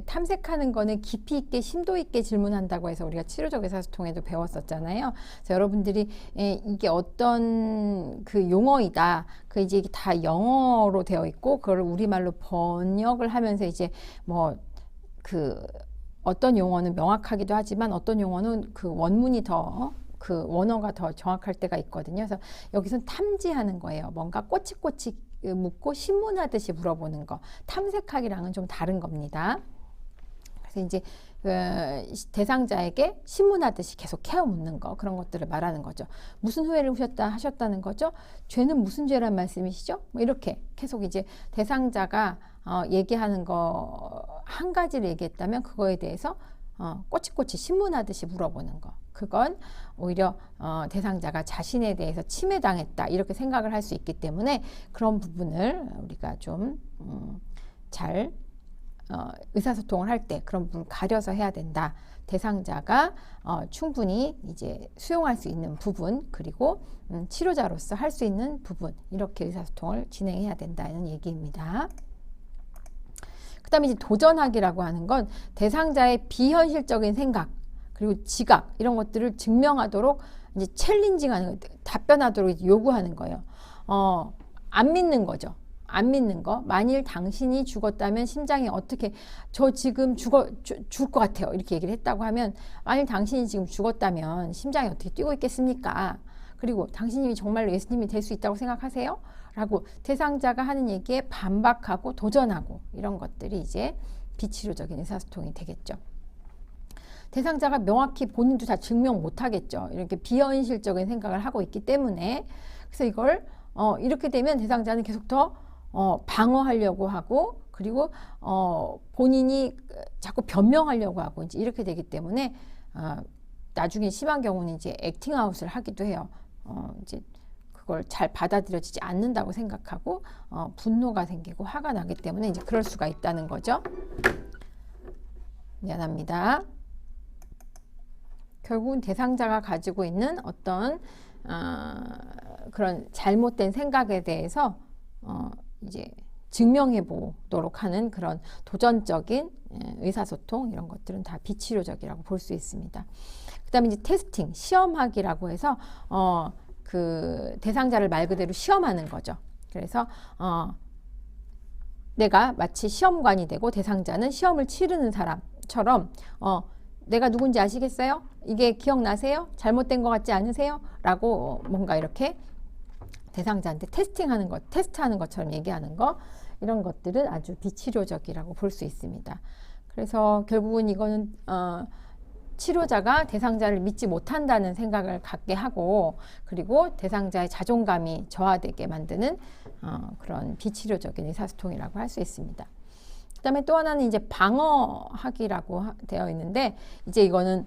탐색하는 거는 깊이 있게 심도 있게 질문한다고 해서 우리가 치료적 의사소통에도 배웠었잖아요. 그래서 여러분들이 이게 어떤 그 용어이다. 그 이제 다 영어로 되어 있고 그걸 우리말로 번역을 하면서 이제 뭐 그 어떤 용어는 명확하기도 하지만 어떤 용어는 그 원문이 그 원어가 더 정확할 때가 있거든요. 그래서 여기서는 탐지하는 거예요. 뭔가 꼬치꼬치 묻고 신문하듯이 물어보는 거. 탐색하기랑은 좀 다른 겁니다. 그래서 이제 대상자에게 신문하듯이 계속 캐어 묻는 거 그런 것들을 말하는 거죠. 무슨 후회를 하셨다는 거죠? 죄는 무슨 죄란 말씀이시죠? 뭐 이렇게 계속 이제 대상자가 얘기하는 거 한 가지를 얘기했다면 그거에 대해서 꼬치꼬치 신문하듯이 물어보는 거. 그건 오히려 대상자가 자신에 대해서 침해당했다 이렇게 생각을 할 수 있기 때문에 그런 부분을 우리가 좀 잘 의사소통을 할 때 그런 부분을 가려서 해야 된다. 대상자가 충분히 이제 수용할 수 있는 부분 그리고 치료자로서 할 수 있는 부분 이렇게 의사소통을 진행해야 된다는 얘기입니다. 그 다음에 이제 도전하기라고 하는 건 대상자의 비현실적인 생각 그리고 지각 이런 것들을 증명하도록 이제 챌린징하는 답변하도록 요구하는 거예요. 안 믿는 거죠. 안 믿는 거. 만일 당신이 죽었다면 심장이 어떻게 저 지금 죽을 것 같아요. 이렇게 얘기를 했다고 하면 만일 당신이 지금 죽었다면 심장이 어떻게 뛰고 있겠습니까? 그리고 당신이 정말로 예수님이 될 수 있다고 생각하세요? 라고 대상자가 하는 얘기에 반박하고 도전하고 이런 것들이 이제 비치료적인 의사소통이 되겠죠. 대상자가 명확히 본인도 다 증명 못하겠죠. 이렇게 비현실적인 생각을 하고 있기 때문에 그래서 이걸 이렇게 되면 대상자는 계속 더 방어하려고 하고 그리고 본인이 자꾸 변명하려고 하고 이제 이렇게 되기 때문에 나중에 심한 경우는 이제 액팅아웃을 하기도 해요. 이제 그걸 잘 받아들여지지 않는다고 생각하고 분노가 생기고 화가 나기 때문에 이제 그럴 수가 있다는 거죠. 미안합니다. 결국은 대상자가 가지고 있는 어떤 그런 잘못된 생각에 대해서 이제 증명해 보도록 하는 그런 도전적인 의사소통 이런 것들은 다 비치료적이라고 볼 수 있습니다. 그 다음에 이제 테스팅, 시험하기라고 해서 그 대상자를 말 그대로 시험하는 거죠. 그래서 내가 마치 시험관이 되고 대상자는 시험을 치르는 사람처럼 내가 누군지 아시겠어요? 이게 기억나세요? 잘못된 것 같지 않으세요? 라고 뭔가 이렇게 대상자한테 테스트하는 것처럼 얘기하는 거 이런 것들은 아주 비치료적이라고 볼 수 있습니다. 그래서 결국은 이거는 치료자가 대상자를 믿지 못한다는 생각을 갖게 하고 그리고 대상자의 자존감이 저하되게 만드는 그런 비치료적인 의사소통이라고 할 수 있습니다. 그 다음에 또 하나는 이제 방어하기라고 되어 있는데 이제 이거는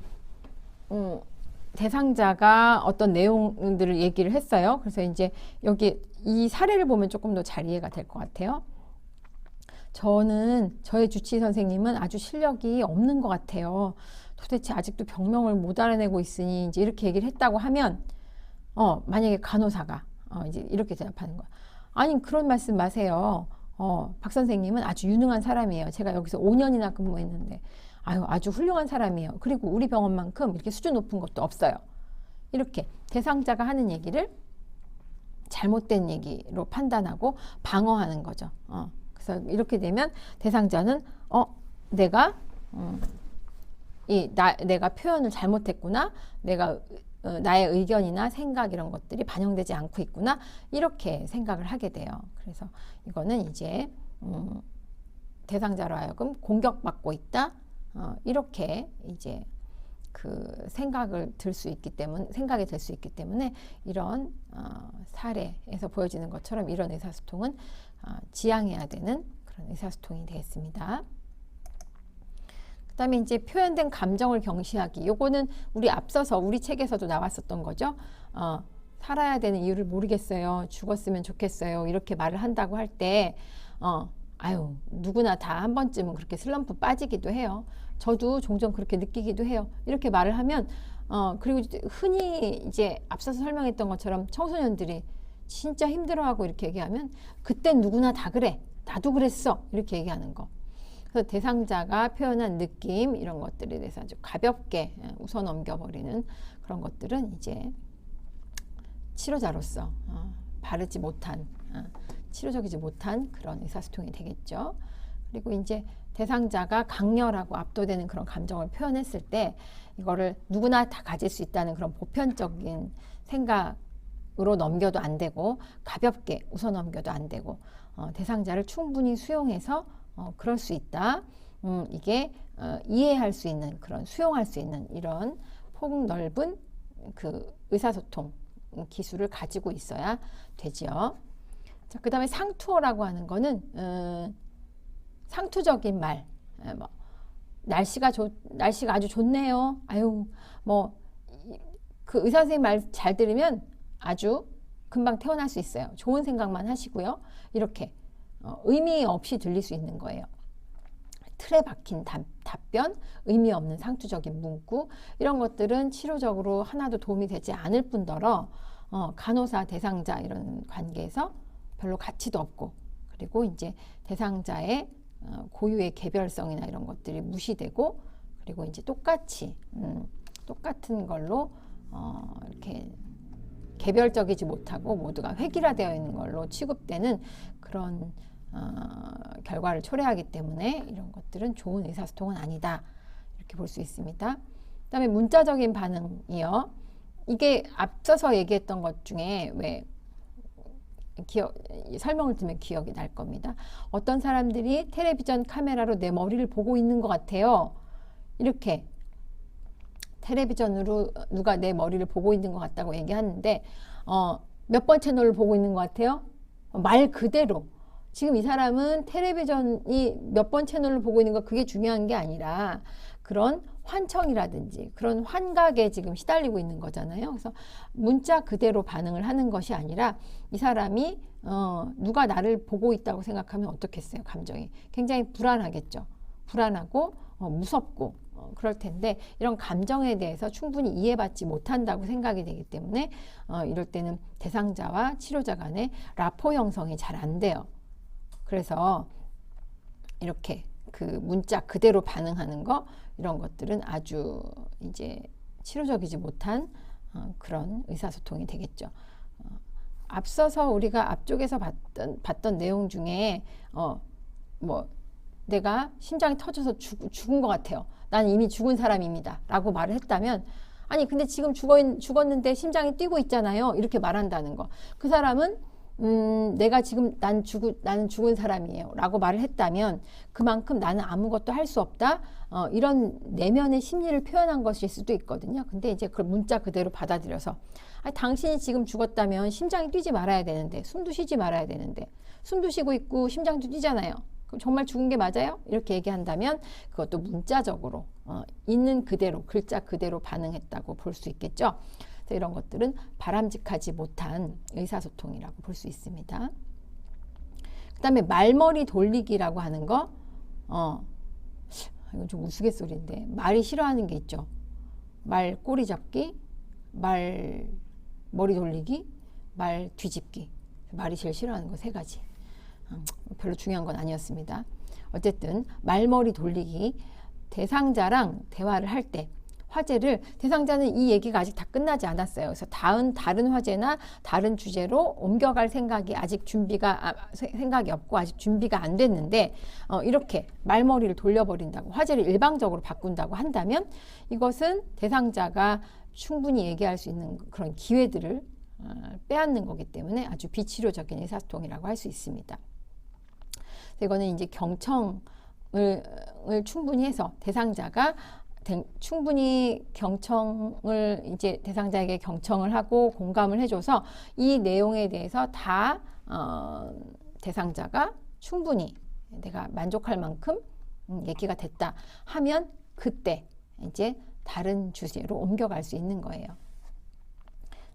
대상자가 어떤 내용들을 얘기를 했어요. 그래서 이제 여기 이 사례를 보면 조금 더 잘 이해가 될 것 같아요. 저의 주치의 선생님은 아주 실력이 없는 것 같아요. 도대체 아직도 병명을 못 알아내고 있으니 이제 이렇게 얘기를 했다고 하면 만약에 간호사가 이제 이렇게 대답하는 거야. 아니 그런 말씀 마세요. 박 선생님은 아주 유능한 사람이에요. 제가 여기서 5년이나 근무했는데 아주 훌륭한 사람이에요. 그리고 우리 병원만큼 이렇게 수준 높은 것도 없어요. 이렇게 대상자가 하는 얘기를 잘못된 얘기로 판단하고 방어하는 거죠. 그래서 이렇게 되면 대상자는 내가 내가 표현을 잘못했구나. 내가 나의 의견이나 생각 이런 것들이 반영되지 않고 있구나. 이렇게 생각을 하게 돼요. 그래서 이거는 이제 대상자로 하여금 공격받고 있다. 이렇게 이제 그 생각이 들 수 있기 때문에 이런 사례에서 보여지는 것처럼 이런 의사소통은 지양해야 되는 그런 의사소통이 되겠습니다. 그 다음에 이제 표현된 감정을 경시하기. 요거는 앞서서 우리 책에서도 나왔었던 거죠. 살아야 되는 이유를 모르겠어요. 죽었으면 좋겠어요. 이렇게 말을 한다고 할 때, 누구나 다 한 번쯤은 그렇게 슬럼프 빠지기도 해요. 저도 종종 그렇게 느끼기도 해요. 이렇게 말을 하면, 그리고 흔히 이제 앞서서 설명했던 것처럼 청소년들이 진짜 힘들어하고 이렇게 얘기하면, 그땐 누구나 다 그래. 나도 그랬어. 이렇게 얘기하는 거. 그래서 대상자가 표현한 느낌 이런 것들에 대해서 아주 가볍게 웃어 넘겨버리는 그런 것들은 이제 치료자로서 바르지 못한 치료적이지 못한 그런 의사소통이 되겠죠. 그리고 이제 대상자가 강렬하고 압도되는 그런 감정을 표현했을 때 이거를 누구나 다 가질 수 있다는 그런 보편적인 생각으로 넘겨도 안 되고 가볍게 웃어 넘겨도 안 되고 대상자를 충분히 수용해서 그럴 수 있다. 이게 이해할 수 있는 그런 수용할 수 있는 이런 폭 넓은 그 의사소통 기술을 가지고 있어야 되지요. 자, 그 다음에 상투어라고 하는 거는 상투적인 말, 날씨가 아주 좋네요. 그 의사 선생님 말 잘 들으면 아주 금방 태어날 수 있어요. 좋은 생각만 하시고요. 이렇게 의미 없이 들릴 수 있는 거예요. 틀에 박힌 답변, 의미 없는 상투적인 문구 이런 것들은 치료적으로 하나도 도움이 되지 않을 뿐더러 간호사, 대상자 이런 관계에서 별로 가치도 없고 그리고 이제 대상자의 고유의 개별성이나 이런 것들이 무시되고 그리고 이제 똑같은 걸로 이렇게 개별적이지 못하고 모두가 획일화되어 있는 걸로 취급되는 그런 결과를 초래하기 때문에 이런 것들은 좋은 의사소통은 아니다 이렇게 볼 수 있습니다. 그 다음에 문자적인 반응이요. 이게 앞서서 얘기했던 것 중에 왜 설명을 들으면 기억이 날 겁니다. 어떤 사람들이 텔레비전 카메라로 내 머리를 보고 있는 것 같아요. 이렇게 텔레비전으로 누가 내 머리를 보고 있는 것 같다고 얘기하는데 몇 번 채널을 보고 있는 것 같아요? 말 그대로 지금 이 사람은 텔레비전이 몇 번 채널을 보고 있는 거 그게 중요한 게 아니라 그런 환청이라든지 그런 환각에 지금 시달리고 있는 거잖아요. 그래서 문자 그대로 반응을 하는 것이 아니라 이 사람이 누가 나를 보고 있다고 생각하면 어떻겠어요? 감정이 굉장히 불안하겠죠. 불안하고 무섭고 그럴 텐데 이런 감정에 대해서 충분히 이해받지 못한다고 생각이 되기 때문에 이럴 때는 대상자와 치료자 간의 라포 형성이 잘 안 돼요. 그래서 이렇게 그 문자 그대로 반응하는 거 이런 것들은 아주 이제 치료적이지 못한 그런 의사소통이 되겠죠. 앞서서 우리가 앞쪽에서 봤던 내용 중에 뭐 내가 심장이 터져서 죽은 것 같아요. 난 이미 죽은 사람입니다. 라고 말을 했다면 아니 근데 지금 죽었는데 심장이 뛰고 있잖아요. 이렇게 말한다는 거. 그 사람은 내가 지금 나는 죽은 사람이에요. 라고 말을 했다면 그만큼 나는 아무것도 할 수 없다. 이런 내면의 심리를 표현한 것일 수도 있거든요. 근데 이제 그걸 문자 그대로 받아들여서 아니, 당신이 지금 죽었다면 심장이 뛰지 말아야 되는데 숨도 쉬지 말아야 되는데 숨도 쉬고 있고 심장도 뛰잖아요. 그럼 정말 죽은 게 맞아요? 이렇게 얘기한다면 그것도 문자적으로 있는 그대로 글자 그대로 반응했다고 볼 수 있겠죠. 이런 것들은 바람직하지 못한 의사소통이라고 볼 수 있습니다. 그 다음에 말머리 돌리기라고 하는 거 이건 좀 우스갯소리인데 말이 싫어하는 게 있죠. 말 꼬리 잡기, 말 머리 돌리기, 말 뒤집기. 말이 제일 싫어하는 거 세 가지. 별로 중요한 건 아니었습니다. 어쨌든 말머리 돌리기, 대상자랑 대화를 할 때 화제를 대상자는 이 얘기가 아직 다 끝나지 않았어요. 그래서 다른 화제나 다른 주제로 옮겨갈 생각이 아직 생각이 없고 아직 준비가 안 됐는데 이렇게 말머리를 돌려버린다고 화제를 일방적으로 바꾼다고 한다면 이것은 대상자가 충분히 얘기할 수 있는 그런 기회들을 빼앗는 거기 때문에 아주 비치료적인 의사소통이라고 할 수 있습니다. 이거는 이제 경청을 충분히 해서 대상자가 충분히 경청을 이제 대상자에게 경청을 하고 공감을 해줘서 이 내용에 대해서 다 대상자가 충분히 내가 만족할 만큼 얘기가 됐다 하면 그때 이제 다른 주제로 옮겨갈 수 있는 거예요.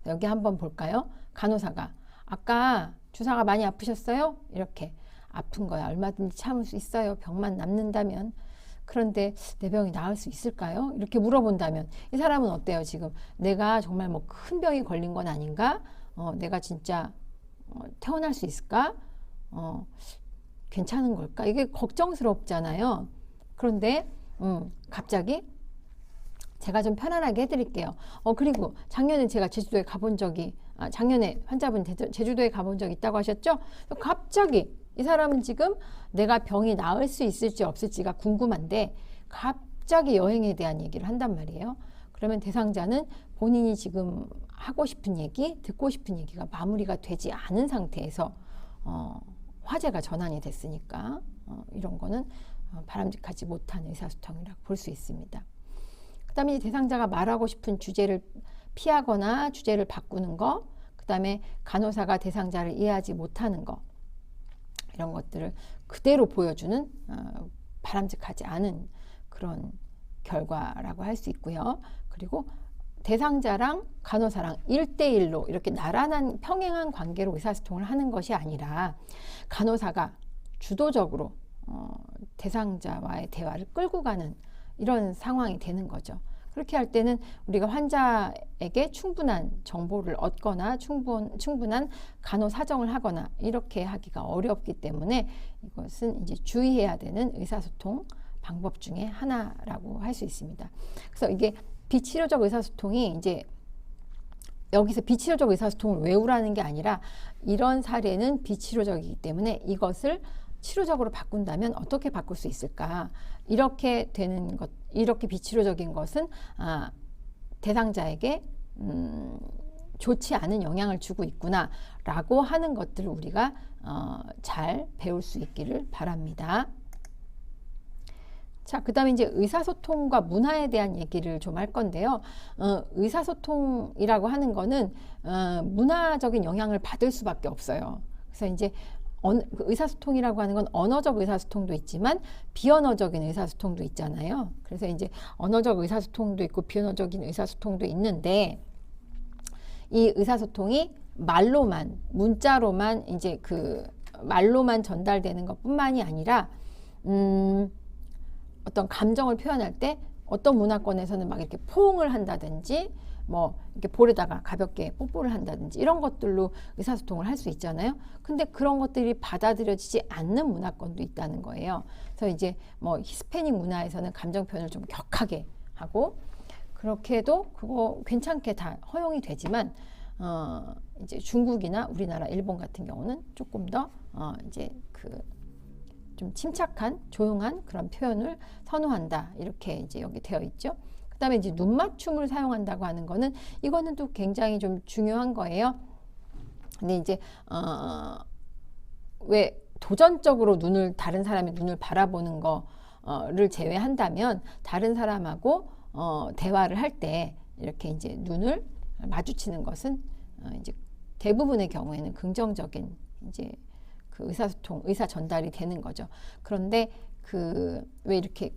여기 한번 볼까요? 간호사가 아까 주사가 많이 아프셨어요? 이렇게 아픈 거야. 얼마든지 참을 수 있어요. 병만 남는다면. 그런데 내 병이 나을 수 있을까요? 이렇게 물어본다면 이 사람은 어때요? 지금 내가 정말 뭐 큰 병이 걸린 건 아닌가? 내가 진짜 퇴원할 수 있을까? 괜찮은 걸까? 이게 걱정스럽잖아요. 그런데 갑자기 제가 좀 편안하게 해드릴게요. 그리고 작년에 제가 제주도에 가본 적이 작년에 환자분 제주도에 가본 적이 있다고 하셨죠? 갑자기 이 사람은 지금 내가 병이 나을 수 있을지 없을지가 궁금한데 갑자기 여행에 대한 얘기를 한단 말이에요. 그러면 대상자는 본인이 지금 하고 싶은 얘기, 듣고 싶은 얘기가 마무리가 되지 않은 상태에서 화제가 전환이 됐으니까 이런 거는 바람직하지 못한 의사소통이라고 볼 수 있습니다. 그 다음에 대상자가 말하고 싶은 주제를 피하거나 주제를 바꾸는 거, 그 다음에 간호사가 대상자를 이해하지 못하는 거 이런 것들을 그대로 보여주는 바람직하지 않은 그런 결과라고 할 수 있고요. 그리고 대상자랑 간호사랑 1대1로 이렇게 나란한 평행한 관계로 의사소통을 하는 것이 아니라 간호사가 주도적으로 대상자와의 대화를 끌고 가는 이런 상황이 되는 거죠. 그렇게 할 때는 우리가 환자에게 충분한 정보를 얻거나 충분한 간호 사정을 하거나 이렇게 하기가 어렵기 때문에 이것은 이제 주의해야 되는 의사소통 방법 중에 하나라고 할 수 있습니다. 그래서 이게 비치료적 의사소통이 이제 여기서 비치료적 의사소통을 외우라는 게 아니라 이런 사례는 비치료적이기 때문에 이것을 치료적으로 바꾼다면 어떻게 바꿀 수 있을까? 이렇게 되는 것, 이렇게 비치료적인 것은 대상자에게 좋지 않은 영향을 주고 있구나라고 하는 것들을 우리가 잘 배울 수 있기를 바랍니다. 자, 그 다음에 이제 의사소통과 문화에 대한 얘기를 좀 할 건데요. 의사소통이라고 하는 거는 문화적인 영향을 받을 수밖에 없어요. 그래서 이제 그 의사소통이라고 하는 건 언어적 의사소통도 있지만 비언어적인 의사소통도 있잖아요. 그래서 이제 언어적 의사소통도 있고 비언어적인 의사소통도 있는데 이 의사소통이 말로만, 문자로만 이제 그 말로만 전달되는 것뿐만이 아니라 어떤 감정을 표현할 때 어떤 문화권에서는 막 이렇게 포옹을 한다든지 뭐 이렇게 볼에다가 가볍게 뽀뽀를 한다든지 이런 것들로 의사소통을 할 수 있잖아요. 근데 그런 것들이 받아들여지지 않는 문화권도 있다는 거예요. 그래서 이제 뭐 히스패닉 문화에서는 감정 표현을 좀 격하게 하고 그렇게 해도 그거 괜찮게 다 허용이 되지만 이제 중국이나 우리나라, 일본 같은 경우는 조금 더 이제 그 좀 침착한, 조용한 그런 표현을 선호한다. 이렇게 이제 여기 되어 있죠. 그다음에 이제 눈 맞춤을 사용한다고 하는 거는 이거는 또 굉장히 좀 중요한 거예요. 근데 이제 왜 도전적으로 다른 사람의 눈을 바라보는 거를 제외한다면 다른 사람하고 대화를 할 때 이렇게 이제 눈을 마주치는 것은 이제 대부분의 경우에는 긍정적인 이제 그 의사소통, 의사 전달이 되는 거죠. 그런데 왜 이렇게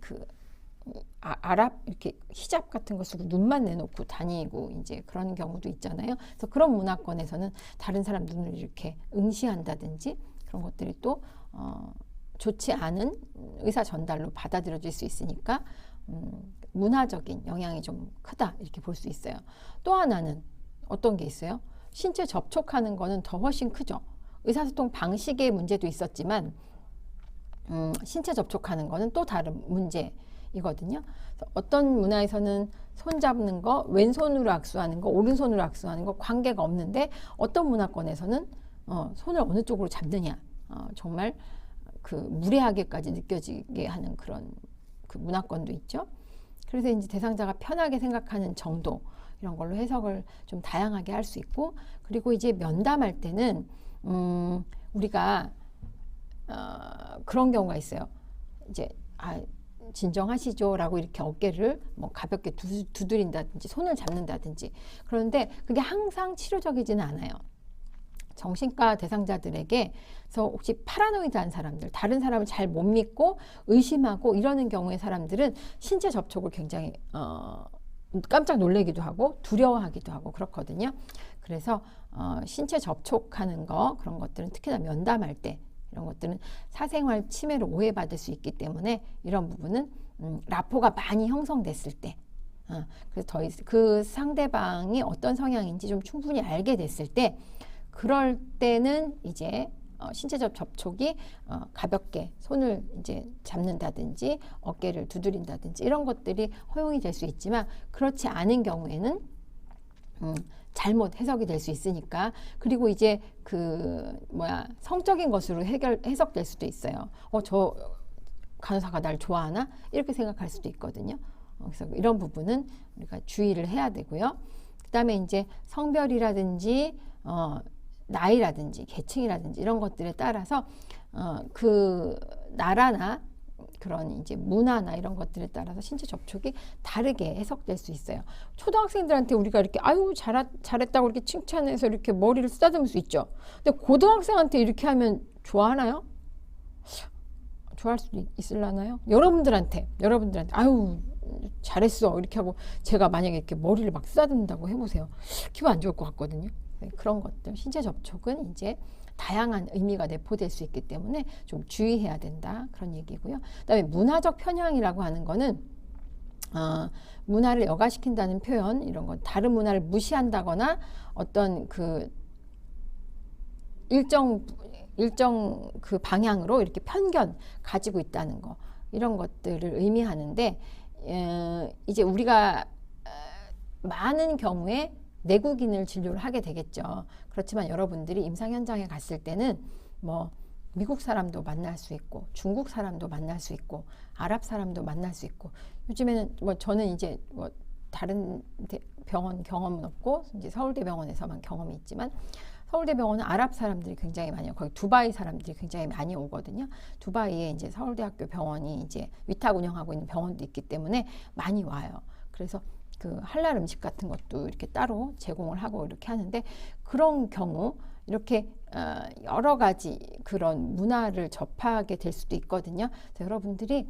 아랍 이렇게 히잡 같은 것으로 눈만 내놓고 다니고 이제 그런 경우도 있잖아요. 그래서 그런 문화권에서는 다른 사람 눈을 이렇게 응시한다든지 그런 것들이 또 좋지 않은 의사 전달로 받아들여질 수 있으니까 문화적인 영향이 좀 크다 이렇게 볼 수 있어요. 또 하나는 어떤 게 있어요? 신체 접촉하는 거는 더 훨씬 크죠. 의사소통 방식의 문제도 있었지만 신체 접촉하는 거는 또 다른 문제이거든요. 어떤 문화에서는 손 잡는 거, 왼손으로 악수하는 거, 오른손으로 악수하는 거 관계가 없는데 어떤 문화권에서는 손을 어느 쪽으로 잡느냐 정말 그 무례하게까지 느껴지게 하는 그런 그 문화권도 있죠. 그래서 이제 대상자가 편하게 생각하는 정도 이런 걸로 해석을 좀 다양하게 할 수 있고 그리고 이제 면담할 때는 우리가 그런 경우가 있어요. 이제 진정하시죠 라고 이렇게 어깨를 뭐 가볍게 두드린다든지 손을 잡는다든지 그런데 그게 항상 치료적이지는 않아요. 정신과 대상자들에게 그래서 혹시 파라노이드한 사람들, 다른 사람을 잘 못 믿고 의심하고 이러는 경우의 사람들은 신체 접촉을 굉장히 깜짝 놀라기도 하고 두려워하기도 하고 그렇거든요. 그래서 신체 접촉하는 거 그런 것들은 특히나 면담할 때 이런 것들은 사생활 침해로 오해받을 수 있기 때문에 이런 부분은 라포가 많이 형성됐을 때 그래서 그 상대방이 어떤 성향인지 좀 충분히 알게 됐을 때 그럴 때는 이제 신체적 접촉이 가볍게 손을 이제 잡는다든지 어깨를 두드린다든지 이런 것들이 허용이 될 수 있지만 그렇지 않은 경우에는 잘못 해석이 될 수 있으니까 그리고 이제 성적인 것으로 해석될 수도 있어요. 저 간호사가 날 좋아하나? 이렇게 생각할 수도 있거든요. 그래서 이런 부분은 우리가 주의를 해야 되고요. 그다음에 이제 성별이라든지 나이라든지 계층이라든지 이런 것들에 따라서 그 나라나 그런 이제 문화나 이런 것들에 따라서 신체 접촉이 다르게 해석될 수 있어요. 초등학생들한테 우리가 이렇게 아유 잘했다고 이렇게 칭찬해서 이렇게 머리를 쓰다듬을 수 있죠. 근데 고등학생한테 이렇게 하면 좋아하나요? 좋아할 수도 있을라나요? 여러분들한테 아유 잘했어 이렇게 하고 제가 만약에 이렇게 머리를 막 쓰다듬는다고 해보세요. 기분 안 좋을 것 같거든요. 그런 것들 신체 접촉은 이제 다양한 의미가 내포될 수 있기 때문에 좀 주의해야 된다 그런 얘기고요. 그다음에 문화적 편향이라고 하는 거는 문화를 여과시킨다는 표현 이런 거 다른 문화를 무시한다거나 어떤 그 일정 그 방향으로 이렇게 편견 가지고 있다는 거 이런 것들을 의미하는데 이제 우리가 많은 경우에 내국인을 진료를 하게 되겠죠. 그렇지만 여러분들이 임상 현장에 갔을 때는 뭐 미국 사람도 만날 수 있고 중국 사람도 만날 수 있고 아랍 사람도 만날 수 있고 요즘에는 뭐 저는 이제 뭐 다른 병원 경험은 없고 이제 서울대병원에서만 경험이 있지만 서울대병원은 아랍 사람들이 굉장히 많이 거기 두바이 사람들이 굉장히 많이 오거든요. 두바이에 이제 서울대학교 병원이 이제 위탁 운영하고 있는 병원도 있기 때문에 많이 와요. 그래서 그 할랄 음식 같은 것도 이렇게 따로 제공을 하고 이렇게 하는데 그런 경우 이렇게 여러 가지 그런 문화를 접하게 될 수도 있거든요. 그래서 여러분들이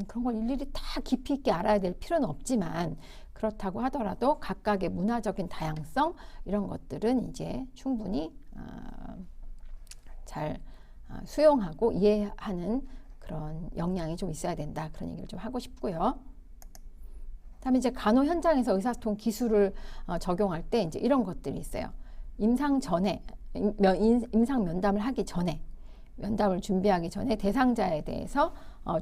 그런 걸 일일이 다 깊이 있게 알아야 될 필요는 없지만 그렇다고 하더라도 각각의 문화적인 다양성 이런 것들은 이제 충분히 잘 수용하고 이해하는 그런 역량이 좀 있어야 된다. 그런 얘기를 좀 하고 싶고요. 다음에 이제 간호 현장에서 의사소통 기술을 적용할 때 이제 이런 것들이 있어요. 임상 전에, 임상 면담을 하기 전에, 면담을 준비하기 전에 대상자에 대해서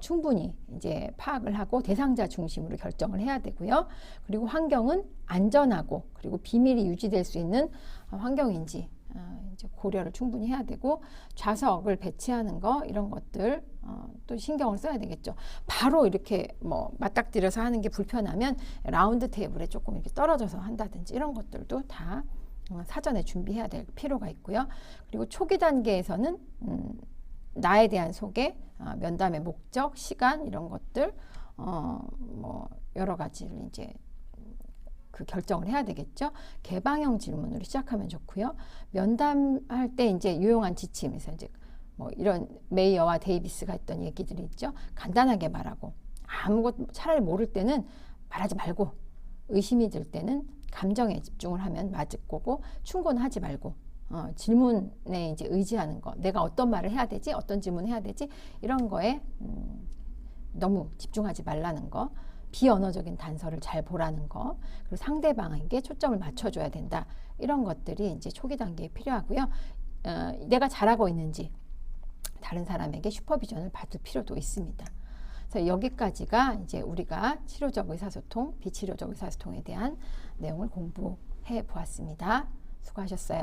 충분히 이제 파악을 하고 대상자 중심으로 결정을 해야 되고요. 그리고 환경은 안전하고 그리고 비밀이 유지될 수 있는 환경인지 이제 고려를 충분히 해야 되고 좌석을 배치하는 거 이런 것들 또 신경을 써야 되겠죠. 바로 이렇게 뭐 맞닥뜨려서 하는 게 불편하면 라운드 테이블에 조금 이렇게 떨어져서 한다든지 이런 것들도 다 사전에 준비해야 될 필요가 있고요. 그리고 초기 단계에서는 나에 대한 소개, 면담의 목적, 시간 이런 것들 뭐 여러 가지를 이제 그 결정을 해야 되겠죠. 개방형 질문으로 시작하면 좋고요. 면담할 때 이제 유용한 지침에서 이제 뭐 이런 메이어와 데이비스가 했던 얘기들이 있죠. 간단하게 말하고 아무것도 차라리 모를 때는 말하지 말고 의심이 들 때는 감정에 집중을 하면 맞을 거고 충고는 말고 질문에 이제 의지하는 거 내가 어떤 말을 해야 되지 어떤 질문을 해야 되지 이런 거에 너무 집중하지 말라는 거 비언어적인 단서를 잘 보라는 거 그리고 상대방에게 초점을 맞춰줘야 된다 이런 것들이 이제 초기 단계에 필요하고요. 내가 잘하고 있는지 다른 사람에게 슈퍼비전을 받을 필요도 있습니다. 그래서 여기까지가 이제 우리가 치료적 의사소통, 비치료적 의사소통에 대한 내용을 공부해 보았습니다. 수고하셨어요.